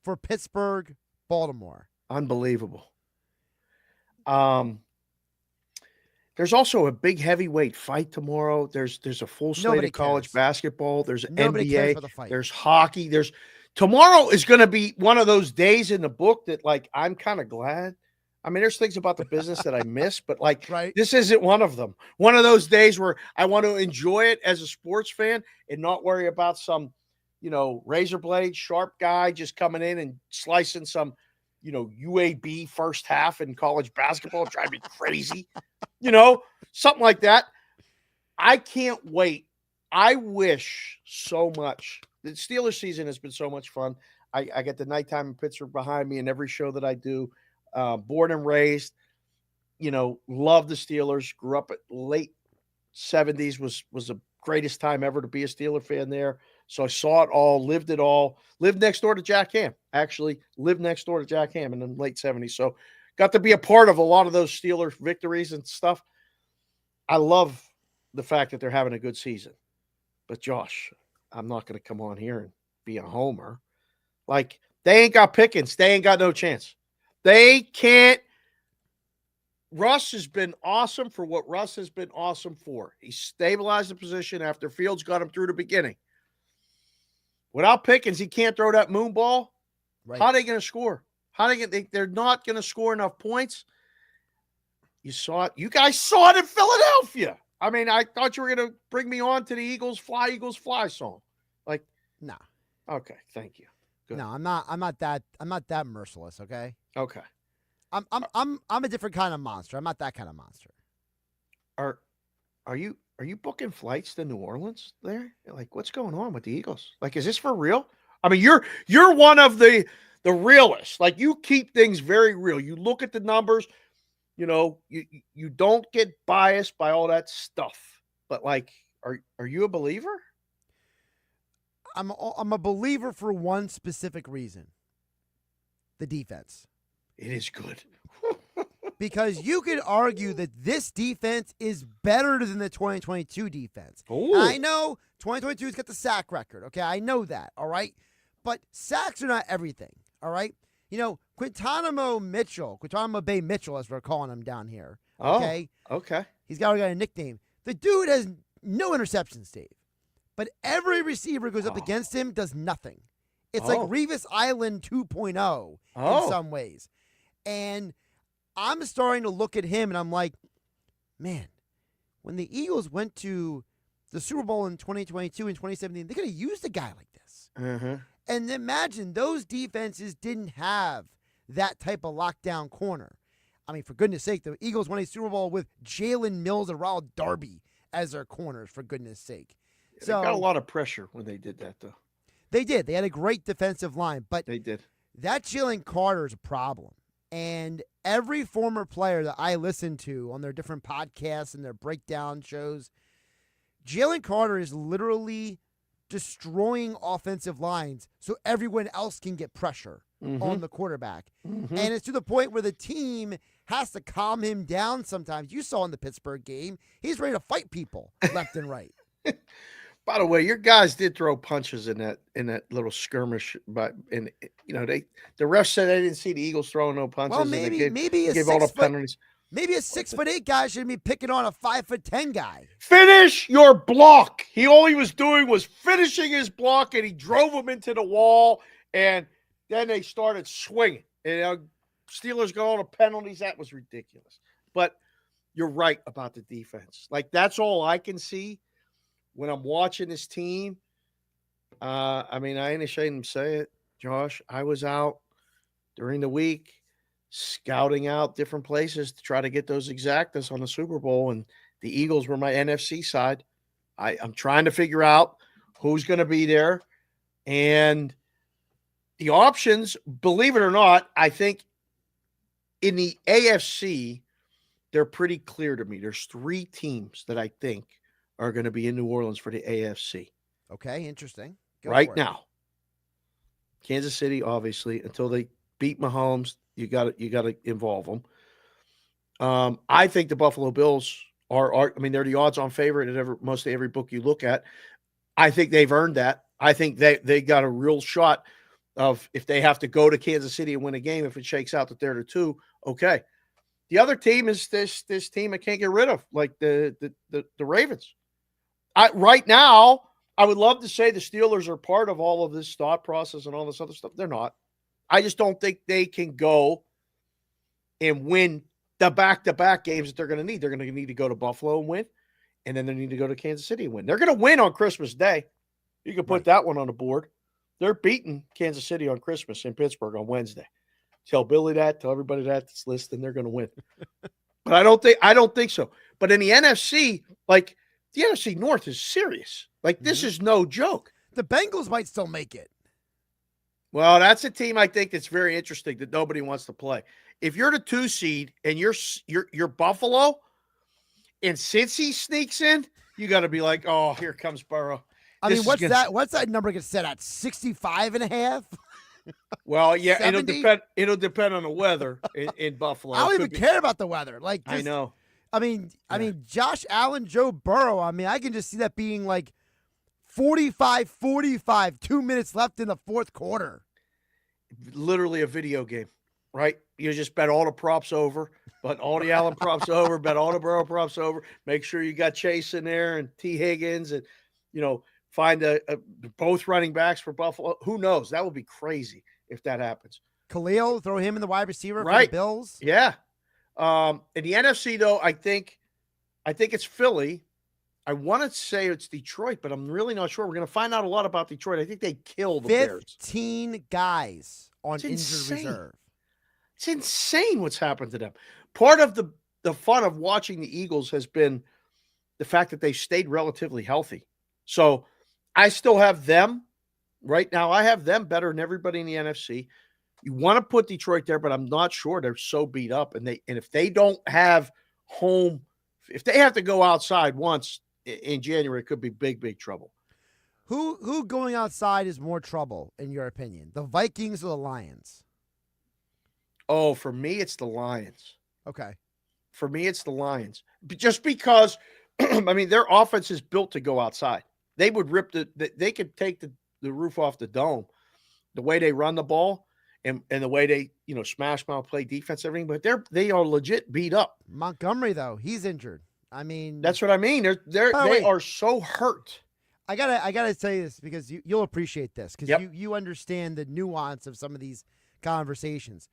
For Pittsburgh, Baltimore. Unbelievable. There's also a big heavyweight fight tomorrow. There's a full slate of college basketball. There's NBA. There's hockey. Tomorrow is going to be one of those days in the book that, like, I'm kind of glad. I mean, there's things about the business that I miss, but, like, this isn't one of them. One of those days where I want to enjoy it as a sports fan and not worry about some, razor blade, sharp guy just coming in and slicing some, UAB first half in college basketball. Drive me crazy. Something like that. I can't wait. I wish so much. The Steelers season has been so much fun. I get the nighttime in Pittsburgh behind me in every show that I do. Born and raised, love the Steelers. Grew up at late 70s, was the greatest time ever to be a Steeler fan there. So I saw it all, lived it all. Lived next door to Jack Ham. Actually lived next door to Jack Ham in the late 70s. So got to be a part of a lot of those Steelers victories and stuff. I love the fact that they're having a good season. But, Josh, I'm not going to come on here and be a homer. Like, they ain't got Pickens. They ain't got no chance. They can't. Russ has been awesome for what Russ has been awesome for. He stabilized the position after Fields got him through the beginning. Without Pickens, he can't throw that moon ball. Right. How are they going to score? They're not going to score enough points. You saw it. You guys saw it in Philadelphia. I mean, I thought you were going to bring me on to the Eagles Fly song. Like, nah. Okay, thank you. Good. No, I'm not that merciless, okay? Okay. I'm a different kind of monster. I'm not that kind of monster. Are you booking flights to New Orleans there? Like, what's going on with the Eagles? Like, is this for real? I mean, you're one of the realists. Like, you keep things very real. You look at the numbers, you don't get biased by all that stuff. But, like, are you a believer? I'm a believer for one specific reason. The defense. It is good. Because you could argue that this defense is better than the 2022 defense. Ooh. I know 2022's got the sack record. Okay, I know that. All right. But sacks are not everything. All right. Guantanamo Bay Mitchell, as we're calling him down here. Okay. Oh, okay. He's got a nickname. The dude has no interceptions, Dave. But every receiver goes up against him does nothing. It's like Revis Island 2.0 in some ways. And I'm starting to look at him and I'm like, man, when the Eagles went to the Super Bowl in 2022 and 2017, they could have used a guy like this. Mm-hmm. And imagine those defenses didn't have that type of lockdown corner. I mean, for goodness sake, the Eagles won a Super Bowl with Jalen Mills and Ronald Darby as their corners, for goodness sake. So they got a lot of pressure when they did that, though. They did. They had a great defensive line, but they did. That Jalen Carter is a problem. And every former player that I listen to on their different podcasts and their breakdown shows, Jalen Carter is literally destroying offensive lines so everyone else can get pressure on the quarterback. And it's to the point where the team has to calm him down sometimes. You saw in the Pittsburgh game, he's ready to fight people left and right. By the way, your guys did throw punches in that little skirmish, but the refs said they didn't see the Eagles throwing no punches. Well, maybe a 6'8" guy shouldn't be picking on a 5'10" guy. Finish your block. All he was doing was finishing his block, and he drove him into the wall, and then they started swinging. And Steelers got all the penalties. That was ridiculous. But you're right about the defense. Like, that's all I can see when I'm watching this team. I ain't ashamed to say it, Josh. I was out during the week scouting out different places to try to get those exactas on the Super Bowl, and the Eagles were my NFC side. I'm trying to figure out who's going to be there. And the options, believe it or not, I think in the AFC, they're pretty clear to me. There's 3 teams that I think are going to be in New Orleans for the AFC. Okay, interesting. Go right now. Kansas City, obviously, until they beat Mahomes, you got to involve them. I think the Buffalo Bills are they're the odds-on favorite at mostly every book you look at. I think they've earned that. I think they got a real shot of, if they have to go to Kansas City and win a game, if it shakes out that they're the 2, okay. The other team is this team I can't get rid of, like the Ravens. Right now, I would love to say the Steelers are part of all of this thought process and all this other stuff. They're not. I just don't think they can go and win the back-to-back games that they're going to need. They're going to need to go to Buffalo and win, and then they need to go to Kansas City and win. They're going to win on Christmas Day. You can put that one on the board. They're beating Kansas City on Christmas in Pittsburgh on Wednesday. Tell Billy that. Tell everybody that's listening. They're going to win. But I don't think so. But in the NFC, like, the NFC North is serious. Like, this is no joke. The Bengals might still make it. Well, that's a team I think that's very interesting that nobody wants to play. If you're the 2 seed and you're Buffalo, and Cincy sneaks in, you got to be like, oh, here comes Burrow. What's that number get set at? 65.5? Well, yeah, 70? It'll depend on the weather in Buffalo. I don't even care about the weather. Like, I know. I mean, Josh Allen, Joe Burrow, I can just see that being like 45-45, 2 minutes left in the fourth quarter. Literally a video game, right? You just bet all the props over, bet all the Allen props over, bet all the Burrow props over. Make sure you got Chase in there and T. Higgins, and, find both running backs for Buffalo. Who knows? That would be crazy if that happens. Khalil, throw him in the wide receiver for the Bills. Yeah. In the NFC, though, I think it's Philly. I want to say it's Detroit, but I'm really not sure. We're going to find out a lot about Detroit. I think they killed the Bears. 15 guys on injured reserve. It's insane what's happened to them. Part of the fun of watching the Eagles has been the fact that they've stayed relatively healthy. So I still have them. Right now, I have them better than everybody in the NFC. You want to put Detroit there, but I'm not sure. They're so beat up, and if they don't have home, if they have to go outside once in January, it could be big trouble. Who going outside is more trouble, in your opinion? The Vikings or the Lions? Oh, for me, it's the Lions. Okay. For me, it's the Lions. Just because, their offense is built to go outside. They would they could take the roof off the dome. The way they run the ball and the way they, smash mouth, play defense, everything, but they are legit beat up. Montgomery, though, he's injured. That's what I mean. They are so hurt. I gotta say this because you'll appreciate this because you understand the nuance of some of these conversations.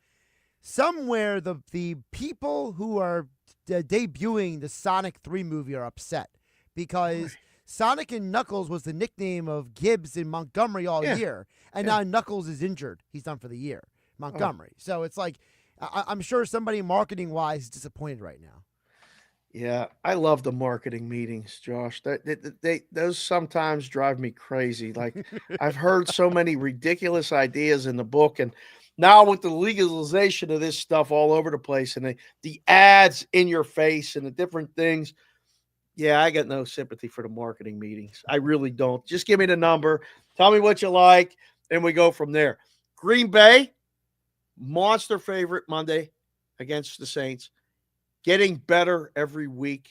Somewhere the people who are debuting the Sonic 3 movie are upset because Sonic and Knuckles was the nickname of Gibbs in Montgomery all year, and now Knuckles is injured. He's done for the year, Montgomery. So it's like I'm sure somebody marketing-wise is disappointed right now. Yeah, I love the marketing meetings, Josh. Those sometimes drive me crazy. Like I've heard so many ridiculous ideas in the book, and now with the legalization of this stuff all over the place, and the ads in your face and the different things. Yeah, I got no sympathy for the marketing meetings. I really don't. Just give me the number, tell me what you like, and we go from there. Green Bay, monster favorite Monday against the Saints. Getting better every week.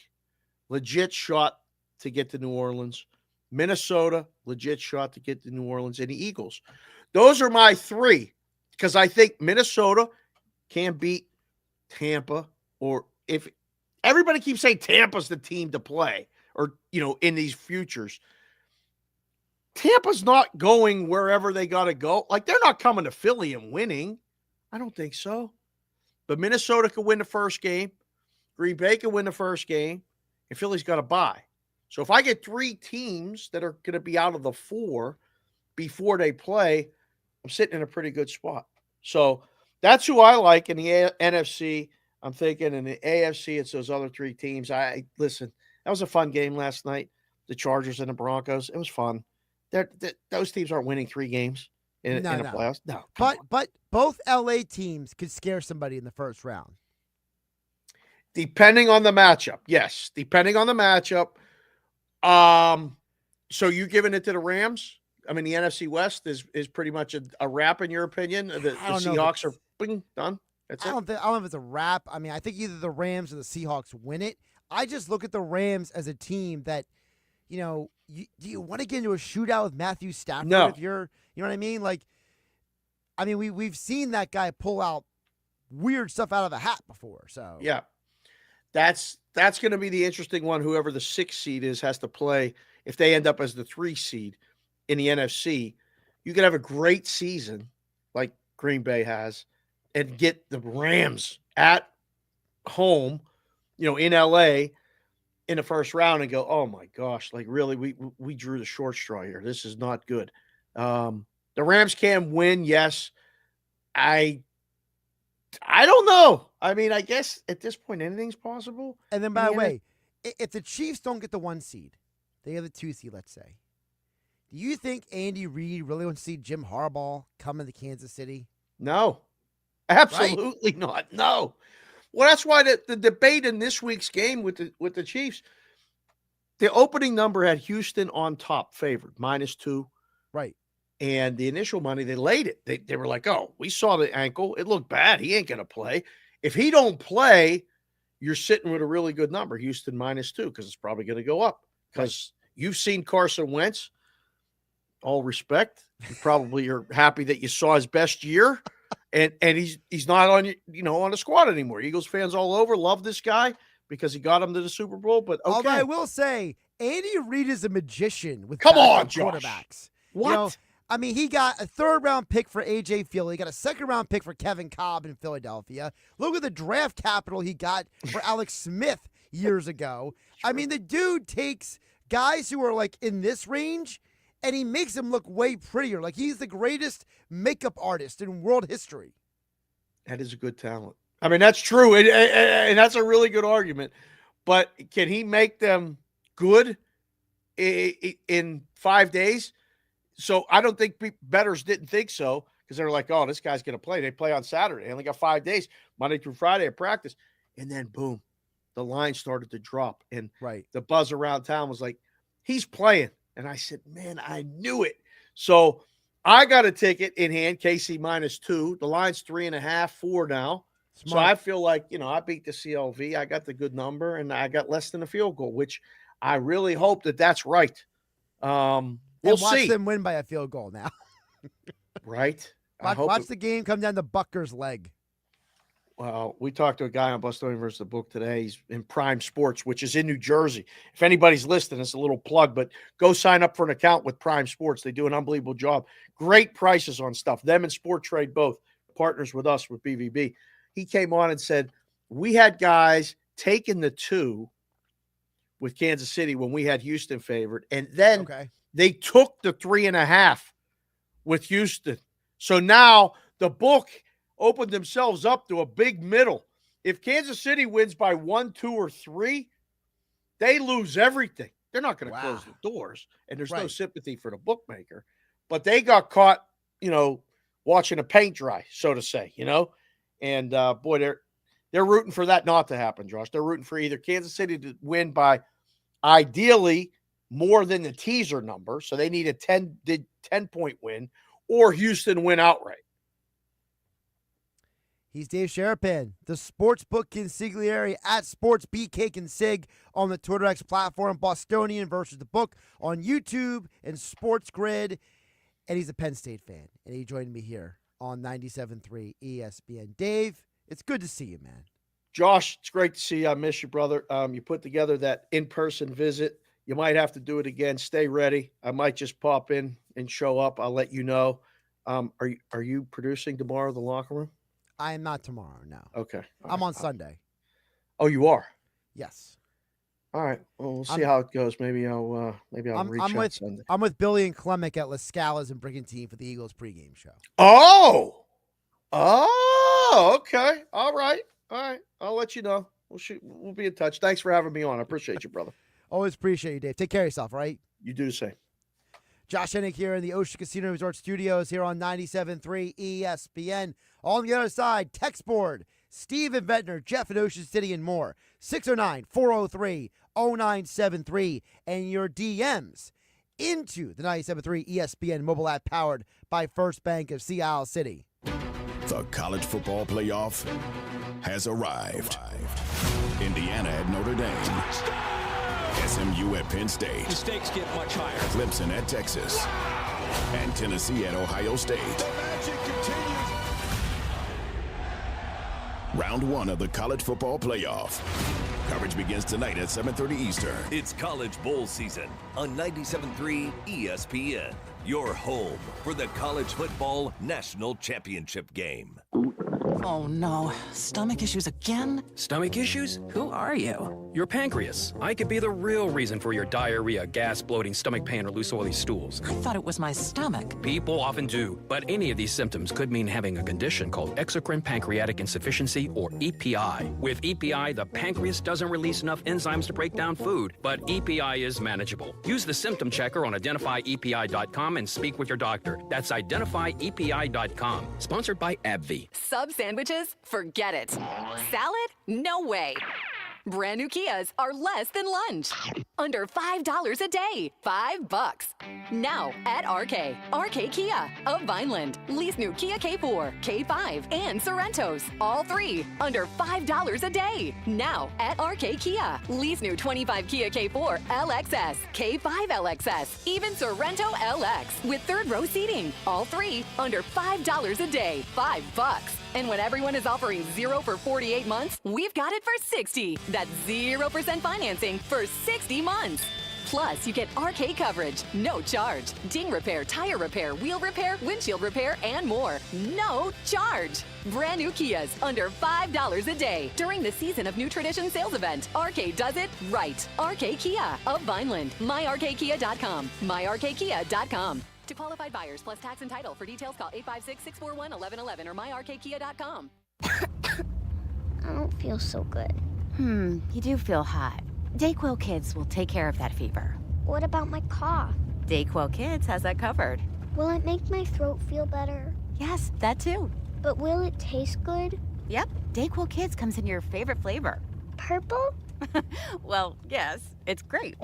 Legit shot to get to New Orleans. Minnesota, legit shot to get to New Orleans. And the Eagles. Those are my three because I think Minnesota can beat Tampa. Or if everybody keeps saying Tampa's the team to play or, in these futures. Tampa's not going wherever they got to go. Like, they're not coming to Philly and winning. I don't think so. But Minnesota could win the first game. Green Bay can win the first game, and Philly's got to bye. So if I get three teams that are going to be out of the four before they play, I'm sitting in a pretty good spot. So that's who I like in the NFC. I'm thinking in the AFC, it's those other three teams. Listen, that was a fun game last night. The Chargers and the Broncos. It was fun. Those teams aren't winning 3 games in the playoffs. No, but both LA teams could scare somebody in the first round. Depending on the matchup. Yes, depending on the matchup. So you giving it to the Rams? I mean, the NFC West is pretty much a wrap in your opinion. The Seahawks are done. That's it. I don't know if it's a wrap. I mean, I think either the Rams or the Seahawks win it. I just look at the Rams as a team that, do you want to get into a shootout with Matthew Stafford? No. If you're, you know what I mean? Like, I mean, we've seen that guy pull out weird stuff out of a hat before. So yeah. That's going to be the interesting one. Whoever the 6th seed is has to play. If they end up as the 3 seed in the NFC, you could have a great season like Green Bay has and get the Rams at home, in LA in the first round and go, oh my gosh, like really, we drew the short straw here. This is not good. The Rams can win. Yes. I don't know. I mean, I guess at this point, anything's possible. And then, by the way, if the Chiefs don't get the 1 seed, they have the 2 seed, let's say. Do you think Andy Reid really wants to see Jim Harbaugh come into Kansas City? No, absolutely not. No. Well, that's why the debate in this week's game with the Chiefs, the opening number had Houston on top favored, -2. Right. And the initial money, they laid it. They were like, oh, we saw the ankle. It looked bad. He ain't going to play. If he don't play, you're sitting with a really good number, Houston -2, because it's probably going to go up. Because you've seen Carson Wentz. All respect. You probably are happy that you saw his best year. And he's not on on the squad anymore. Eagles fans all over love this guy because he got him to the Super Bowl. But okay. Although I will say, Andy Reid is a magician with quarterbacks. What? I mean, he got a 3rd-round pick for A.J. Philly. He got a 2nd-round pick for Kevin Cobb in Philadelphia. Look at the draft capital he got for Alex Smith years ago. I mean, the dude takes guys who are like in this range, and he makes them look way prettier. Like he's the greatest makeup artist in world history. That is a good talent. I mean, that's true, and that's a really good argument. But can he make them good in 5 days? So I don't think bettors didn't think so because they were like, oh, this guy's going to play. They play on Saturday. They only got 5 days, Monday through Friday of practice. And then, boom, the line started to drop. And the buzz around town was like, he's playing. And I said, man, I knew it. So I got a ticket in hand, KC -2. The line's 3.5, 4 now. Smart. So I feel like, I beat the CLV. I got the good number, and I got less than a field goal, which I really hope that that's right. We'll watch see them win by a field goal now. Right? Watch the game come down to Butker's leg. Well, we talked to a guy on Bostonian versus the book today. He's in Prime Sports, which is in New Jersey. If anybody's listening, it's a little plug, but go sign up for an account with Prime Sports. They do an unbelievable job. Great prices on stuff. Them and Sport Trade both partners with us with BVB. He came on and said, we had guys taking the 2 with Kansas City when we had Houston favored, and then they took the 3.5 with Houston. So now the book opened themselves up to a big middle. if Kansas City wins by 1, 2, or 3, they lose everything. They're not going to close the doors, and there's no sympathy for the bookmaker. But they got caught, watching a paint dry, so to say, And, boy, they're rooting for that not to happen, Josh. They're rooting for either Kansas City to win by ideally more than the teaser number, so they need a 10-point win, or Houston win outright. He's Dave Sharapan, the Sportsbook Consigliere at SportsBK on the Twitter X platform, Bostonian versus the book on YouTube and Sports Grid. And he's a Penn State fan. And he joined me here on 97.3 ESPN. Dave, it's good to see you, man. Josh, it's great to see you. I miss you, brother. You put together that in-person visit. You might have to do it again. Stay ready. I might just pop in and show up. I'll let you know. Are you producing tomorrow, the locker room? I am not tomorrow, no. Okay. I'm on Sunday. Oh, you are? Yes. All right. Well, we'll see how it goes. Maybe I'll reach out Sunday. I'm with Billy and Clemic at La Scala's and Brigantine for the Eagles pregame show. Oh, okay. All right. I'll let you know. We'll be in touch. Thanks for having me on. I appreciate you, brother. Always appreciate you, Dave. Take care of yourself, all right? You do the same. Josh Hennig here in the Ocean Casino Resort Studios here on 97.3 ESPN. On the other side, text board, Steven Ventnor, Jeff in Ocean City, and more. 609-403-0973. And your DMs into the 97.3 ESPN mobile app powered by First Bank of Sea Isle City. The college football playoff has arrived. Indiana at Notre Dame. SMU at Penn State. The stakes get much higher. Clemson at Texas. And Tennessee at Ohio State. The magic continues. Round 1 of the college football playoff. Coverage begins tonight at 7:30 Eastern. It's college bowl season on 97.3 ESPN. Your home for the college football national championship game. Oh no, stomach issues again? Stomach issues? Who are you? Your pancreas. I could be the real reason for your diarrhea, gas, bloating, stomach pain, or loose oily stools. I thought it was my stomach. People often do, but any of these symptoms could mean having a condition called exocrine pancreatic insufficiency, or EPI. With EPI, the pancreas doesn't release enough enzymes to break down food, but EPI is manageable. Use the symptom checker on identifyepi.com and speak with your doctor. That's identifyepi.com. Sponsored by AbbVie. Sub sandwiches? Forget it. Salad? No way. Brand new Kias are less than lunch. Under $5 a day. $5. Now at RK. RK Kia of Vineland. Lease new Kia K4, K5, and Sorrentos. All 3 under $5 a day. Now at RK Kia. Lease new 25 Kia K4, LXS, K5 LXS, even Sorrento LX with 3rd row seating. All 3 under $5 a day. $5. And when everyone is offering 0 for 48 months, we've got it for 60. That's 0% financing for 60 months. Plus, you get RK coverage, no charge. Ding repair, tire repair, wheel repair, windshield repair, and more. No charge. Brand new Kias under $5 a day during the Season of New Tradition sales event. RK does it right. RK Kia of Vineland. MyRKKia.com. MyRKKia.com. To qualified buyers plus tax and title. For details, call 856-641-1111 or myrkkia.com. I don't feel so good. You do feel hot. Dayquil Kids will take care of that fever. What about my cough? Dayquil Kids has that covered. Will it make my throat feel better? Yes, that too. But will it taste good? Yep, Dayquil Kids comes in your favorite flavor. Purple? Well, yes, it's grape.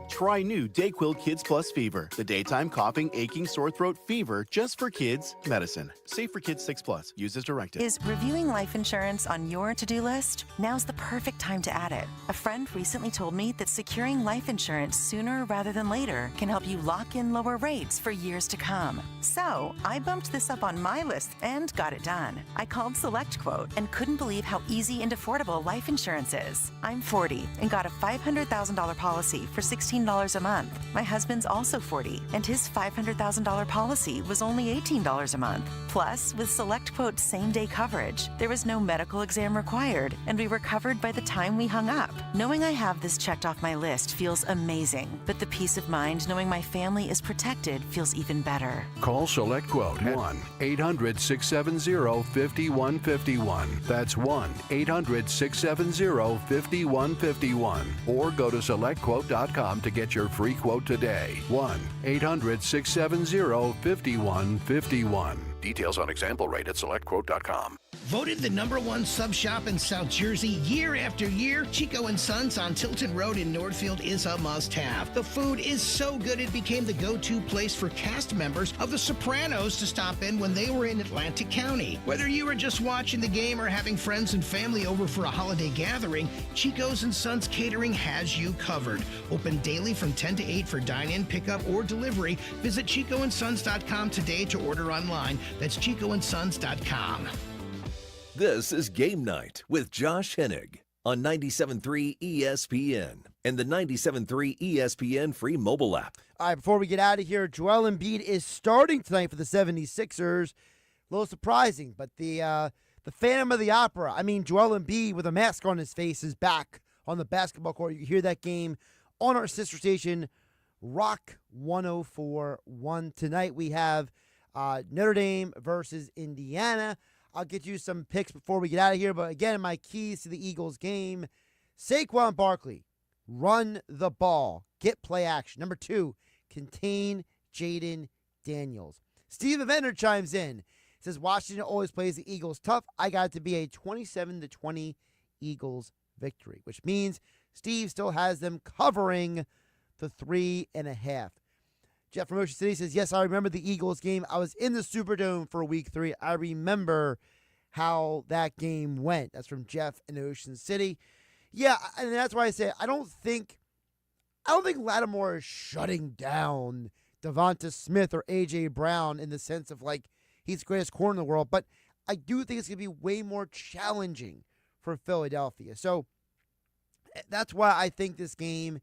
Try new Dayquil Kids Plus Fever, the daytime coughing, aching, sore throat fever just for kids medicine. Safe for kids 6+. Use as directed. Is reviewing life insurance on your to-do list? Now's the perfect time to add it. A friend recently told me that securing life insurance sooner rather than later can help you lock in lower rates for years to come. So I bumped this up on my list and got it done. I called SelectQuote and couldn't believe how easy and affordable life insurance is. I'm 40 and got a $500,000 policy for $16 $7 a month. My husband's also 40, and his $500,000 policy was only $18 a month. Plus, with SelectQuote same-day coverage, there was no medical exam required, and we were covered by the time we hung up. Knowing I have this checked off my list feels amazing, but the peace of mind knowing my family is protected feels even better. Call SelectQuote at 1-800-670-5151. That's 1-800-670-5151. Or go to SelectQuote.com to get your free quote today. 1-800-670-5151. Details on example rate at SelectQuote.com. Voted the #1 sub shop in South Jersey year after year, Chico & Sons on Tilton Road in Northfield is a must-have. The food is so good it became the go-to place for cast members of The Sopranos to stop in when they were in Atlantic County. Whether you were just watching the game or having friends and family over for a holiday gathering, Chico's & Sons Catering has you covered. Open daily from 10 to 8 for dine-in, pickup, or delivery. Visit ChicoandSons.com today to order online. That's ChicoandSons.com. This is Game Night with Josh Hennig on 97.3 ESPN and the 97.3 ESPN free mobile app. All right, before we get out of here, Joel Embiid is starting tonight for the 76ers. A little surprising, but the Phantom of the Opera, Joel Embiid with a mask on his face is back on the basketball court. You can hear that game on our sister station, Rock 104.1. Tonight we have Notre Dame versus Indiana. I'll get you some picks before we get out of here. But again, my keys to the Eagles game: Saquon Barkley, run the ball, get play action. Number 2, contain Jaden Daniels. Steve Evender chimes in. Says Washington always plays the Eagles tough. I got it to be a 27-20 Eagles victory, which means Steve still has them covering the 3.5. Jeff from Ocean City says, yes, I remember the Eagles game. I was in the Superdome for week 3. I remember how that game went. That's from Jeff in Ocean City. Yeah, and that's why I say I don't think Lattimore is shutting down Devonta Smith or A.J. Brown in the sense of like he's the greatest corner in the world, but I do think it's going to be way more challenging for Philadelphia. So that's why I think this game,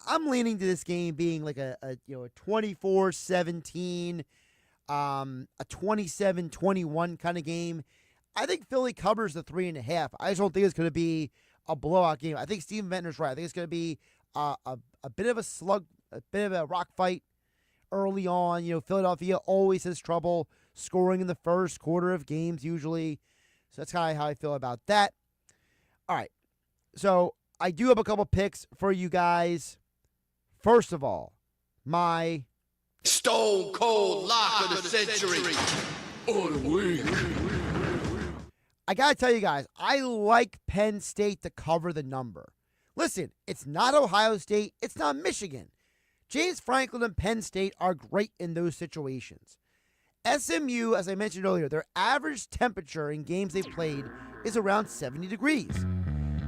I'm leaning to this game being like a 24-17, a 27-21 kind of game. I think Philly covers the 3.5. I just don't think it's going to be a blowout game. I think Steven Ventnor's right. I think it's going to be a bit of a slug, a bit of a rock fight early on. Philadelphia always has trouble scoring in the first quarter of games usually. So that's kind of how I feel about that. All right. So I do have a couple picks for you guys. First of all, my Stone Cold Lock of the Century. Or the week. I got to tell you guys, I like Penn State to cover the number. Listen, it's not Ohio State. It's not Michigan. James Franklin and Penn State are great in those situations. SMU, as I mentioned earlier, their average temperature in games they've played is around 70 degrees.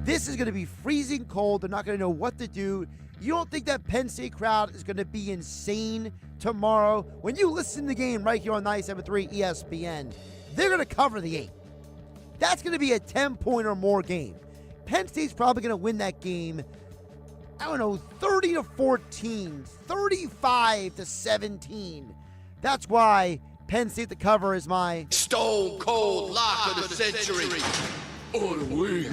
This is going to be freezing cold. They're not going to know what to do. You don't think that Penn State crowd is going to be insane tomorrow? When you listen to the game right here on 97.3 ESPN, they're going to cover the 8. That's going to be a 10-point or more game. Penn State's probably going to win that game, 30-14, 35-17. That's why Penn State to cover is my Stone Cold Lock of the Century. Or the week.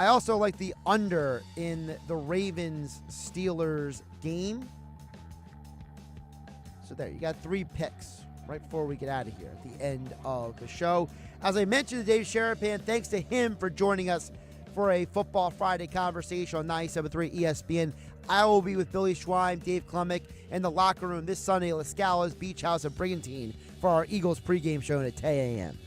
I also like the under in the Ravens-Steelers game. So there, you got 3 picks right before we get out of here at the end of the show. As I mentioned to Dave Sharapan, thanks to him for joining us for a Football Friday conversation on 97.3 ESPN. I will be with Billy Schwein, Dave Klemick, in the locker room this Sunday at La Scala's Beach House in Brigantine for our Eagles pregame show at 10 a.m.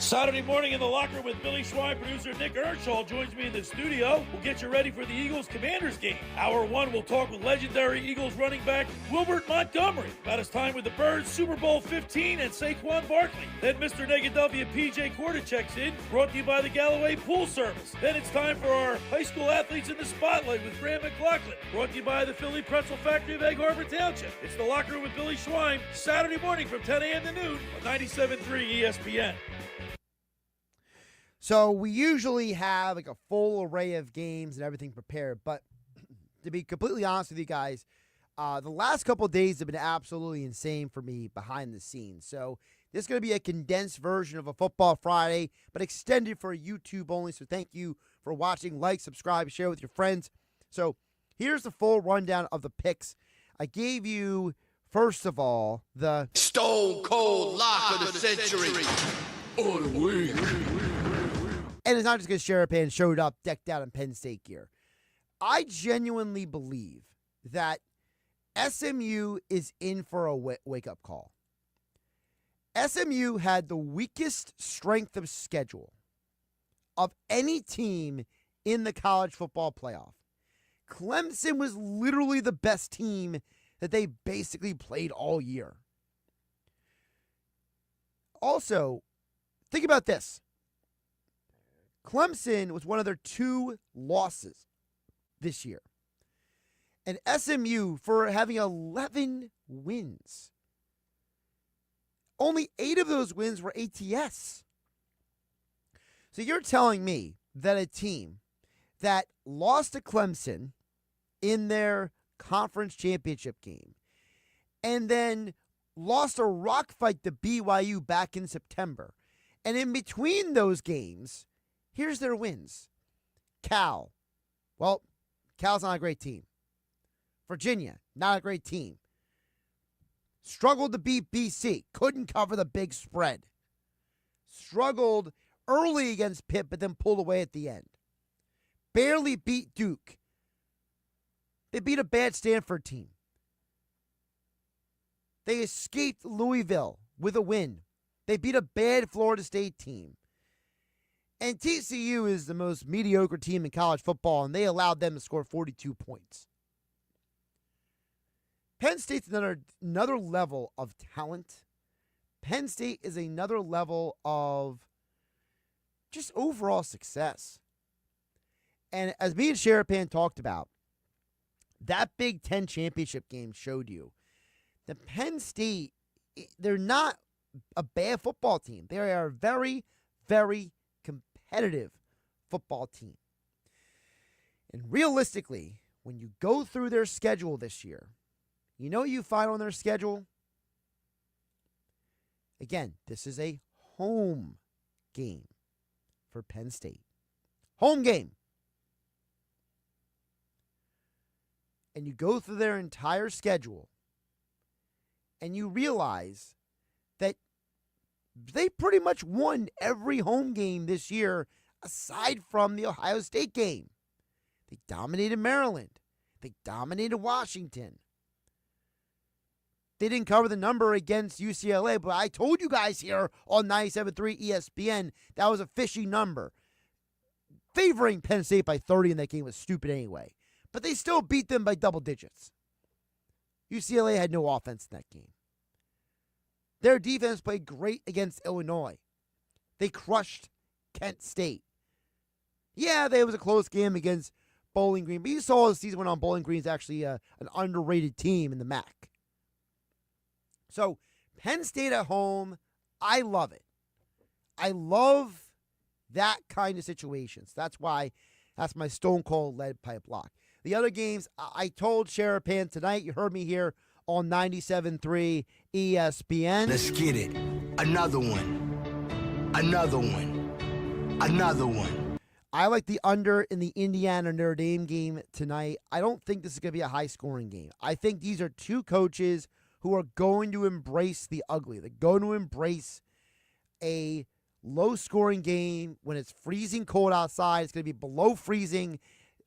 Saturday morning in the locker room with Billy Schwein, producer Nick Earnshaw joins me in the studio. We'll get you ready for the Eagles-Commanders game. Hour 1, we'll talk with legendary Eagles running back Wilbert Montgomery about his time with the Birds, Super Bowl 15, and Saquon Barkley. Then Mr. Negadelphia PJ Korda checks in, brought to you by the Galloway Pool Service. Then it's time for our high school athletes in the spotlight with Graham McLaughlin, brought to you by the Philly Pretzel Factory of Egg Harbor Township. It's the locker room with Billy Schwein, Saturday morning from 10 a.m. to noon on 97.3 ESPN. So we usually have like a full array of games and everything prepared, but to be completely honest with you guys, the last couple of days have been absolutely insane for me behind the scenes. So this is going to be a condensed version of a Football Friday, but extended for YouTube only. So thank you for watching. Like, subscribe, share with your friends. So here's the full rundown of the picks. I gave you, first of all, the Stone Cold Lock of the Century. On the way. And it's not just because Sharapan showed up decked out in Penn State gear. I genuinely believe that SMU is in for a wake-up call. SMU had the weakest strength of schedule of any team in the college football playoff. Clemson was literally the best team that they basically played all year. Also, think about this. Clemson was one of their 2 losses this year. And SMU, for having 11 wins, only 8 of those wins were ATS. So you're telling me that a team that lost to Clemson in their conference championship game and then lost a rock fight to BYU back in September, and in between those games, here's their wins. Cal. Well, Cal's not a great team. Virginia, not a great team. Struggled to beat BC. Couldn't cover the big spread. Struggled early against Pitt, but then pulled away at the end. Barely beat Duke. They beat a bad Stanford team. They escaped Louisville with a win. They beat a bad Florida State team. And TCU is the most mediocre team in college football, and they allowed them to score 42 points. Penn State's another level of talent. Penn State is another level of just overall success. And as me and Sharapan talked about, that Big Ten championship game showed you that Penn State, they're not a bad football team. They are a very, very competitive football team. And realistically, when you go through their schedule this year, you know what you find on their schedule? Again, this is a home game for Penn State. Home game. And you go through their entire schedule, and you realize that they pretty much won every home game this year aside from the Ohio State game. They dominated Maryland. They dominated Washington. They didn't cover the number against UCLA, but I told you guys here on 97.3 ESPN that was a fishy number. Favoring Penn State by 30 in that game was stupid anyway. But they still beat them by double digits. UCLA had no offense in that game. Their defense played great against Illinois. They crushed Kent State. Yeah, there was a close game against Bowling Green, but you saw as the season went on, Bowling Green is actually an underrated team in the MAC. So, Penn State at home, I love it. I love that kind of situation. So that's why that's my Stone Cold lead pipe lock. The other games, I told Sharapan tonight, you heard me here on 97.3 ESPN. Let's get it. Another one. Another one. Another one. I like the under in the Indiana-Notre Dame game tonight. I don't think this is going to be a high-scoring game. I think these are two coaches who are going to embrace the ugly. They're going to embrace a low-scoring game when it's freezing cold outside. It's going to be below freezing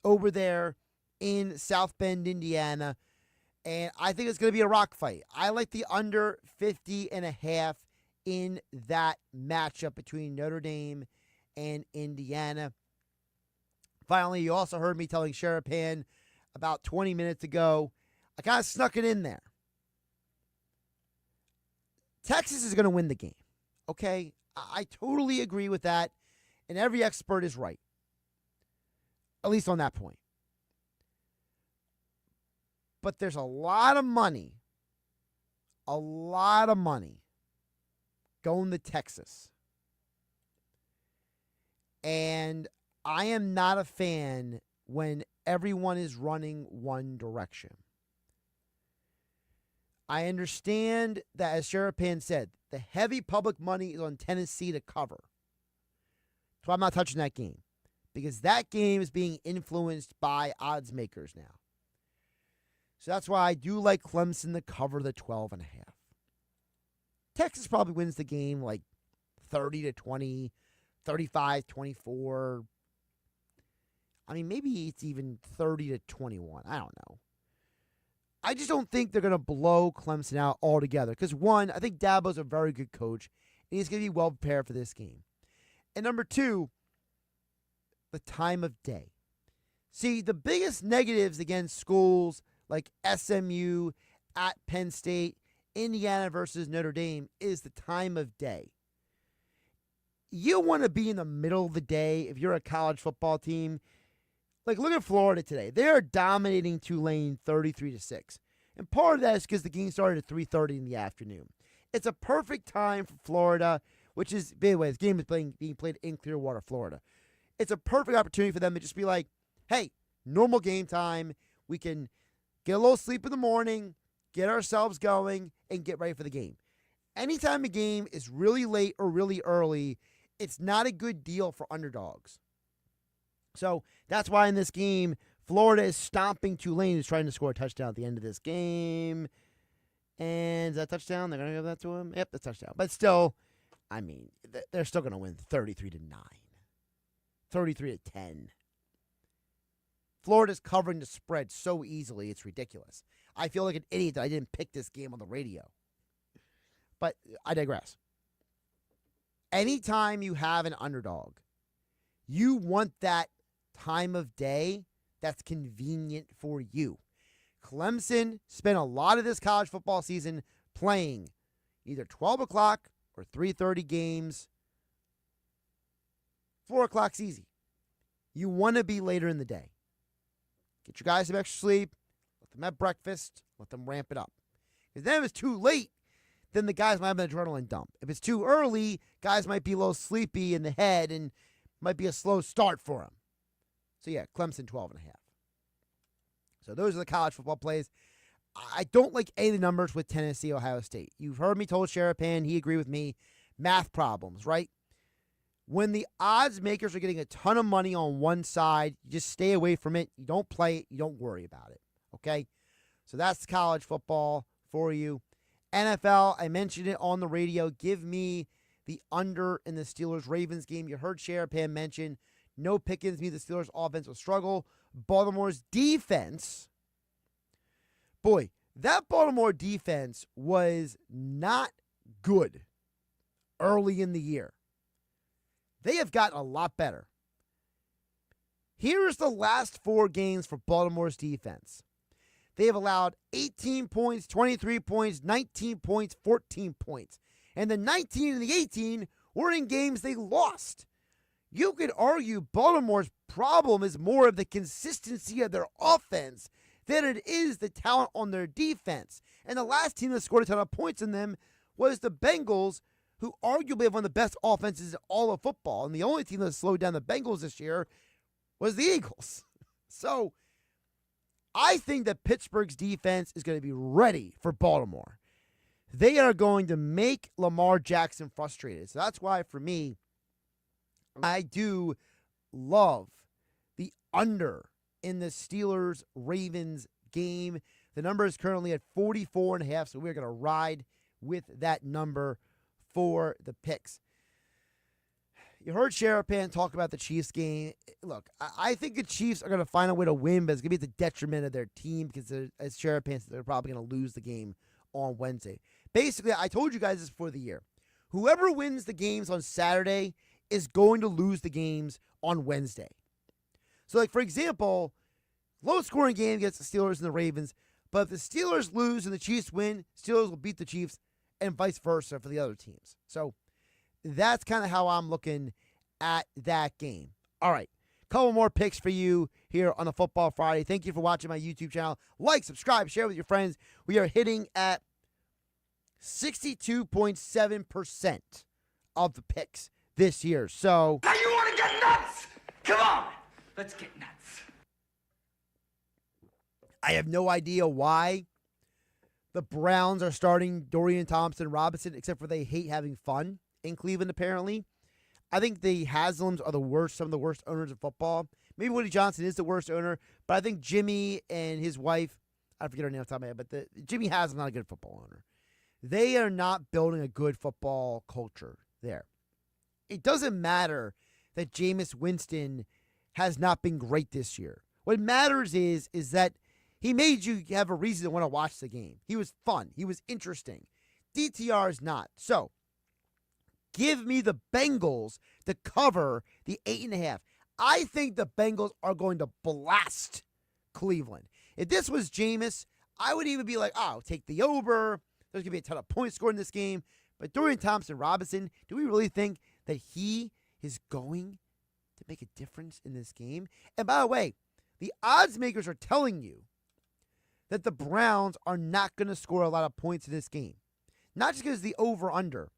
over there in South Bend, Indiana. And I think it's going to be a rock fight. I like the under 50.5 in that matchup between Notre Dame and Indiana. Finally, you also heard me telling Sharapan about 20 minutes ago. I kind of snuck it in there. Texas is going to win the game. Okay? I totally agree with that. And every expert is right. At least on that point. But there's a lot of money going to Texas. And I am not a fan when everyone is running one direction. I understand that, as Sharapan said, the heavy public money is on Tennessee to cover. So I'm not touching that game, because that game is being influenced by odds makers now. So that's why I do like Clemson to cover the 12.5. Texas probably wins the game like 30-20, 35-24. I mean, maybe it's even 30-21. I don't know. I just don't think they're going to blow Clemson out altogether. Because, one, I think Dabo's a very good coach, and he's going to be well prepared for this game. And number two, the time of day. See, the biggest negatives against schools like SMU, at Penn State, Indiana versus Notre Dame is the time of day. You want to be in the middle of the day if you're a college football team. Like, look at Florida today. They are dominating Tulane 33-6. And part of that is because the game started at 3:30 in the afternoon. It's a perfect time for Florida, which is, by the way, this game is being played in Clearwater, Florida. It's a perfect opportunity for them to just be like, hey, normal game time. We can get a little sleep in the morning, get ourselves going, and get ready for the game. Anytime a game is really late or really early, it's not a good deal for underdogs. So that's why in this game, Florida is stomping Tulane, who's trying to score a touchdown at the end of this game. And is that touchdown? They're going to give that to him? Yep, that's touchdown. But still, I mean, they're still going to win 33-9. 33-10. Florida's covering the spread so easily, it's ridiculous. I feel like an idiot that I didn't pick this game on the radio. But I digress. Anytime you have an underdog, you want that time of day that's convenient for you. Clemson spent a lot of this college football season playing either 12 o'clock or 3:30 games. 4 o'clock's easy. You want to be later in the day. Get your guys some extra sleep. Let them have breakfast. Let them ramp it up. Because then if it's too late, then the guys might have an adrenaline dump. If it's too early, guys might be a little sleepy in the head and might be a slow start for them. So yeah, Clemson 12.5. So those are the college football plays. I don't like any of the numbers with Tennessee, Ohio State. You've heard me told Sharapan, he agreed with me. Math problems, right? When the odds makers are getting a ton of money on one side, you just stay away from it. You don't play it. You don't worry about it. Okay? So that's college football for you. NFL, I mentioned it on the radio. Give me the under in the Steelers-Ravens game. You heard Sharapan mention no Pickens means the Steelers' offense will struggle. Baltimore's defense, boy, that Baltimore defense was not good early in the year. They have gotten a lot better. Here's the last 4 games for Baltimore's defense. They have allowed 18 points, 23 points, 19 points, 14 points. And the 19 and the 18 were in games they lost. You could argue Baltimore's problem is more of the consistency of their offense than it is the talent on their defense. And the last team that scored a ton of points in them was the Bengals, who arguably have one of the best offenses in all of football. And the only team that slowed down the Bengals this year was the Eagles. So I think that Pittsburgh's defense is going to be ready for Baltimore. They are going to make Lamar Jackson frustrated. So that's why, for me, I do love the under in the Steelers-Ravens game. The number is currently at 44.5, so we're going to ride with that number for the picks. You heard Sharapan talk about the Chiefs game. Look, I think the Chiefs are going to find a way to win, but it's going to be at the detriment of their team because, as Sharapan said, they're probably going to lose the game on Wednesday. Basically, I told you guys this before the year. Whoever wins the games on Saturday is going to lose the games on Wednesday. So, like, for example, low-scoring game against the Steelers and the Ravens, but if the Steelers lose and the Chiefs win, Steelers will beat the Chiefs and vice versa for the other teams. So that's kind of how I'm looking at that game. All right, couple more picks for you here on the Football Friday. Thank you for watching my YouTube channel. Like, subscribe, share with your friends. We are hitting at 62.7% of the picks this year. So now you want to get nuts? Come on, let's get nuts. I have no idea why the Browns are starting Dorian Thompson-Robinson, except for they hate having fun in Cleveland, apparently. I think the Haslams are some of the worst owners of football. Maybe Woody Johnson is the worst owner, but I think Jimmy and his wife, I forget her name off the top of my head, but Jimmy Haslam's not a good football owner. They are not building a good football culture there. It doesn't matter that Jameis Winston has not been great this year. What matters is that he made you have a reason to want to watch the game. He was fun. He was interesting. DTR is not. So, give me the Bengals to cover the 8.5. I think the Bengals are going to blast Cleveland. If this was Jameis, I would even be like, oh, take the over. There's going to be a ton of points scored in this game. But Dorian Thompson-Robinson, do we really think that he is going to make a difference in this game? And by the way, the odds makers are telling you that the Browns are not going to score a lot of points in this game. Not just because the over-under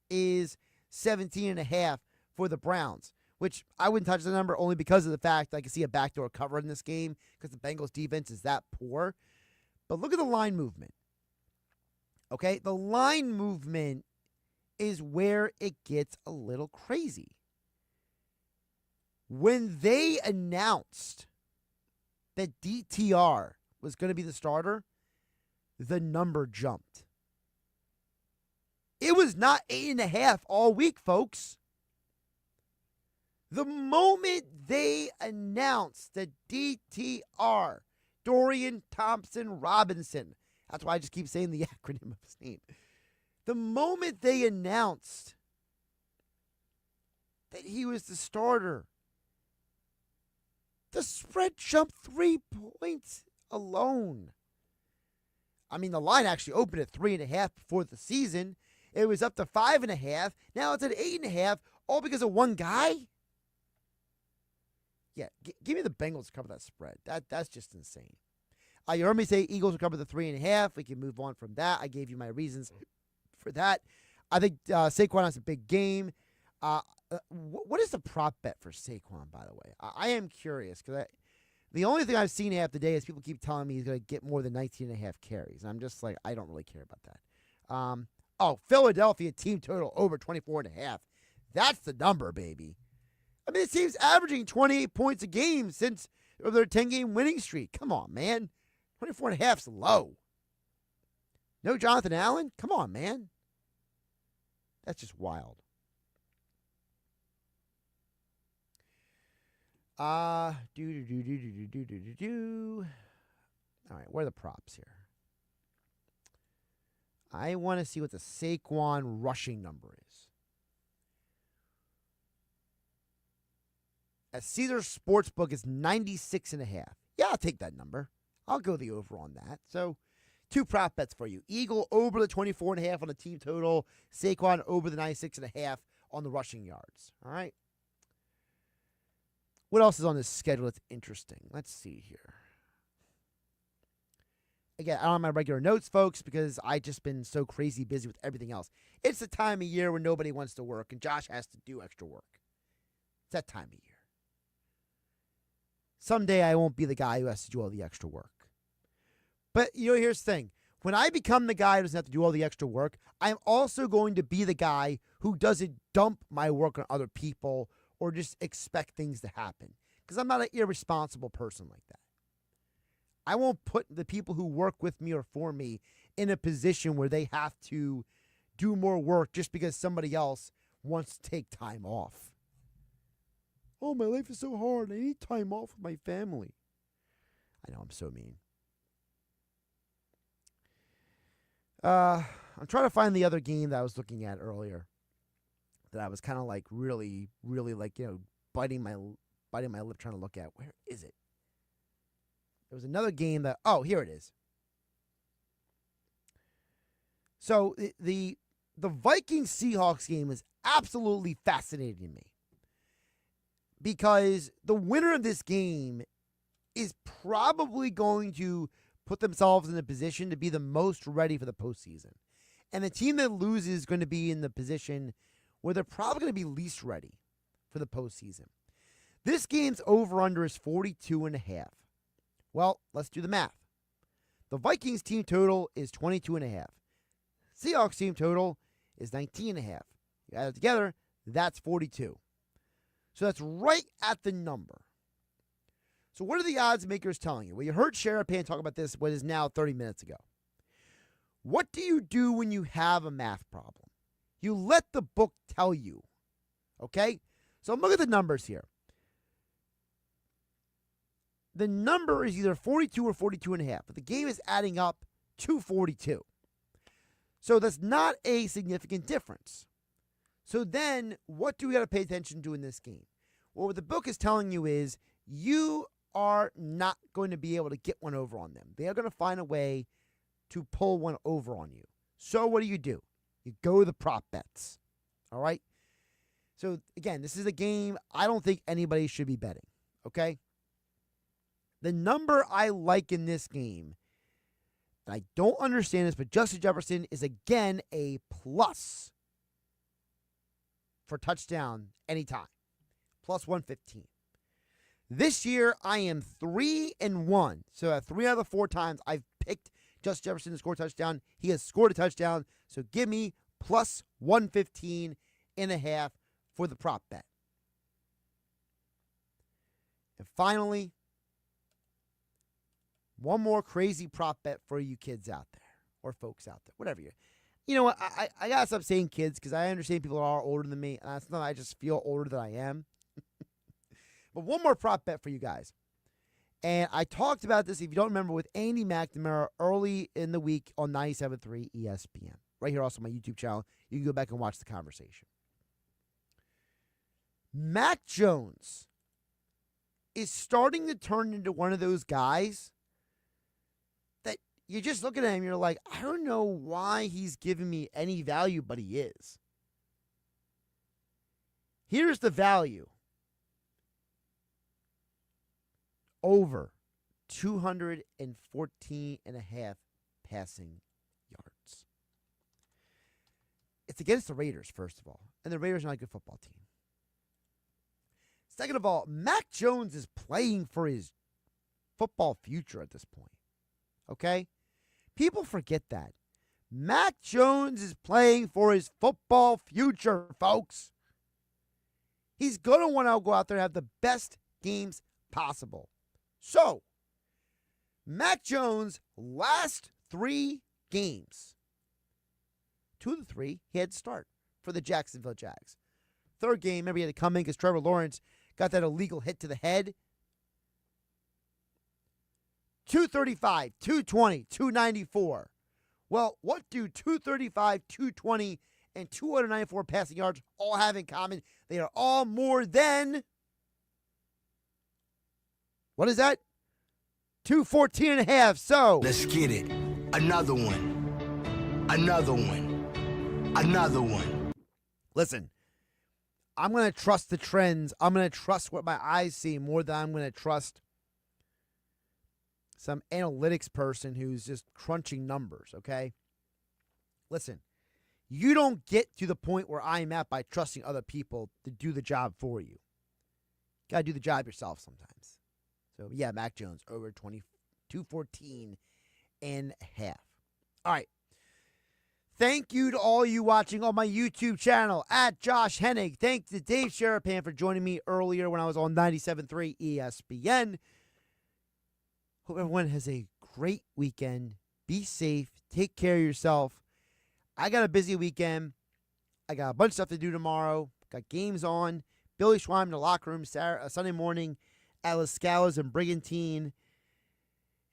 is 17.5 for the Browns, which I wouldn't touch the number only because of the fact I can see a backdoor cover in this game because the Bengals defense is that poor. But look at the line movement. Okay, the line movement is where it gets a little crazy. When they announced that DTR was going to be the starter, the number jumped. It was not 8.5 all week, folks. The moment they announced that DTR, Dorian Thompson-Robinson, that's why I just keep saying the acronym of his name. The moment they announced that he was the starter, the spread jumped 3 points alone. I mean, the line actually opened at 3.5 before the season. It was up to 5.5. Now it's at 8.5, all because of one guy? Yeah, give me the Bengals to cover that spread. That's just insane. You heard me say Eagles will cover the 3.5. We can move on from that. I gave you my reasons for that. I think Saquon has a big game. What is the prop bet for Saquon, by the way? I am curious because the only thing I've seen half the day is people keep telling me he's going to get more than 19.5 carries. And I'm just like, I don't really care about that. Philadelphia team total over 24.5. That's the number, baby. I mean, it seems averaging 28 points a game since their 10-game winning streak. Come on, man. 24.5's low. No Jonathan Allen? Come on, man. That's just wild. All right, where are the props here? I want to see what the Saquon rushing number is. At Caesars Sportsbook is 96.5. Yeah, I'll take that number. I'll go the over on that. So, 2 prop bets for you. Eagle over the 24.5 on the team total. Saquon over the 96.5 on the rushing yards. All right. What else is on this schedule that's interesting? Let's see here. Again, I don't have my regular notes, folks, because I've just been so crazy busy with everything else. It's the time of year when nobody wants to work, and Josh has to do extra work. It's that time of year. Someday I won't be the guy who has to do all the extra work. But, here's the thing. When I become the guy who doesn't have to do all the extra work, I'm also going to be the guy who doesn't dump my work on other people or just expect things to happen. Because I'm not an irresponsible person like that. I won't put the people who work with me or for me in a position where they have to do more work just because somebody else wants to take time off. Oh, my life is so hard. I need time off with my family. I know, I'm so mean. I'm trying to find the other game that I was looking at earlier that I was kind of like really, really like, biting my lip trying to look at. Where is it? There was another game that, here it is. So the Vikings-Seahawks game is absolutely fascinating to me because the winner of this game is probably going to put themselves in a position to be the most ready for the postseason. And the team that loses is going to be in the position where they're probably going to be least ready for the postseason. This game's over-under is 42.5. Well, let's do the math. The Vikings team total is 22.5. Seahawks team total is 19.5. You add it together, that's 42. So that's right at the number. So what are the odds makers telling you? Well, you heard Sharapan talk about this, what is now 30 minutes ago. What do you do when you have a math problem? You let the book tell you. Okay? So look at the numbers here. The number is either 42 or 42.5, but the game is adding up to 42. So that's not a significant difference. So then, what do we got to pay attention to in this game? Well, what the book is telling you is you are not going to be able to get one over on them. They are going to find a way to pull one over on you. So what do? You go to the prop bets. All right? So, again, this is a game I don't think anybody should be betting. Okay? The number I like in this game, and I don't understand this, but Justin Jefferson is again a plus for touchdown anytime. Plus 115. This year, I am 3-1. So 3 out of the 4 times I've picked Justin Jefferson to score a touchdown. He has scored a touchdown. So give me plus 115.5 for the prop bet. And finally, one more crazy prop bet for you kids out there, or folks out there, whatever you're. You know what? I got to stop saying kids because I understand people are older than me. And that's not, I just feel older than I am. But one more prop bet for you guys. And I talked about this, if you don't remember, with Andy McNamara early in the week on 97.3 ESPN. Right here also on my YouTube channel. You can go back and watch the conversation. Mac Jones is starting to turn into one of those guys that you just look at him, you're like, I don't know why he's giving me any value, but he is. Here's the value. Over 214.5 passing yards. It's against the Raiders, first of all. And the Raiders are not a good football team. Second of all, Mac Jones is playing for his football future at this point. Okay? People forget that. Mac Jones is playing for his football future, folks. He's going to want to go out there and have the best games possible. So, Mac Jones' last 3 games, 2 of the 3, he had to start for the Jacksonville Jags. Third game, remember he had to come in because Trevor Lawrence got that illegal hit to the head. 235, 220, 294. Well, what do 235, 220, and 294 passing yards all have in common? They are all more than... What is that? 214.5. So let's get it. Another one. Another one. Another one. Listen, I'm going to trust the trends. I'm going to trust what my eyes see more than I'm going to trust some analytics person who's just crunching numbers, okay? Listen, you don't get to the point where I'm at by trusting other people to do the job for you. Got to do the job yourself sometimes. So, yeah, Mac Jones, over 214.5. All right. Thank you to all you watching on my YouTube channel, at Josh Hennig. Thanks to Dave Sharapan for joining me earlier when I was on 97.3 ESPN. Hope everyone has a great weekend. Be safe. Take care of yourself. I got a busy weekend. I got a bunch of stuff to do tomorrow. Got games on. Billy Schweim in the locker room Sunday morning at La Scala's and Brigantine.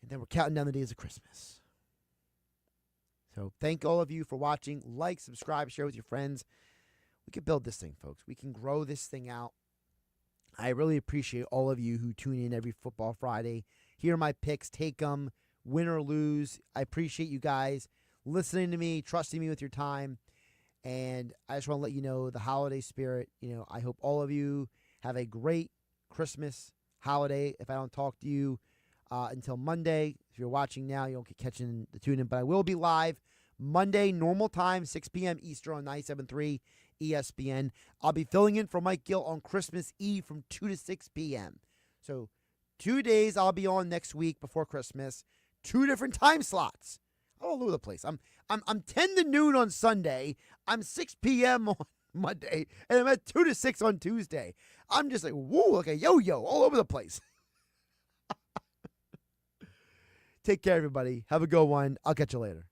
And then we're counting down the days of Christmas. So thank all of you for watching. Like, subscribe, share with your friends. We can build this thing, folks. We can grow this thing out. I really appreciate all of you who tune in every Football Friday. Hear my picks, take them, win or lose. I appreciate you guys listening to me, trusting me with your time. And I just want to let you know the holiday spirit. You know, I hope all of you have a great Christmas holiday. If I don't talk to you until Monday, if you're watching now, you don't get catching the tune in. But I will be live Monday, normal time, 6 p.m. Eastern on 97.3 ESPN. I'll be filling in for Mike Gill on Christmas Eve from 2 to 6 p.m. So 2 days I'll be on next week before Christmas. 2 different time slots. All over the place. I'm 10 to noon on Sunday. I'm 6 p.m. on Monday. And I'm at 2 to 6 on Tuesday. I'm just like, whoa, like a yo-yo all over the place. Take care, everybody. Have a good one. I'll catch you later.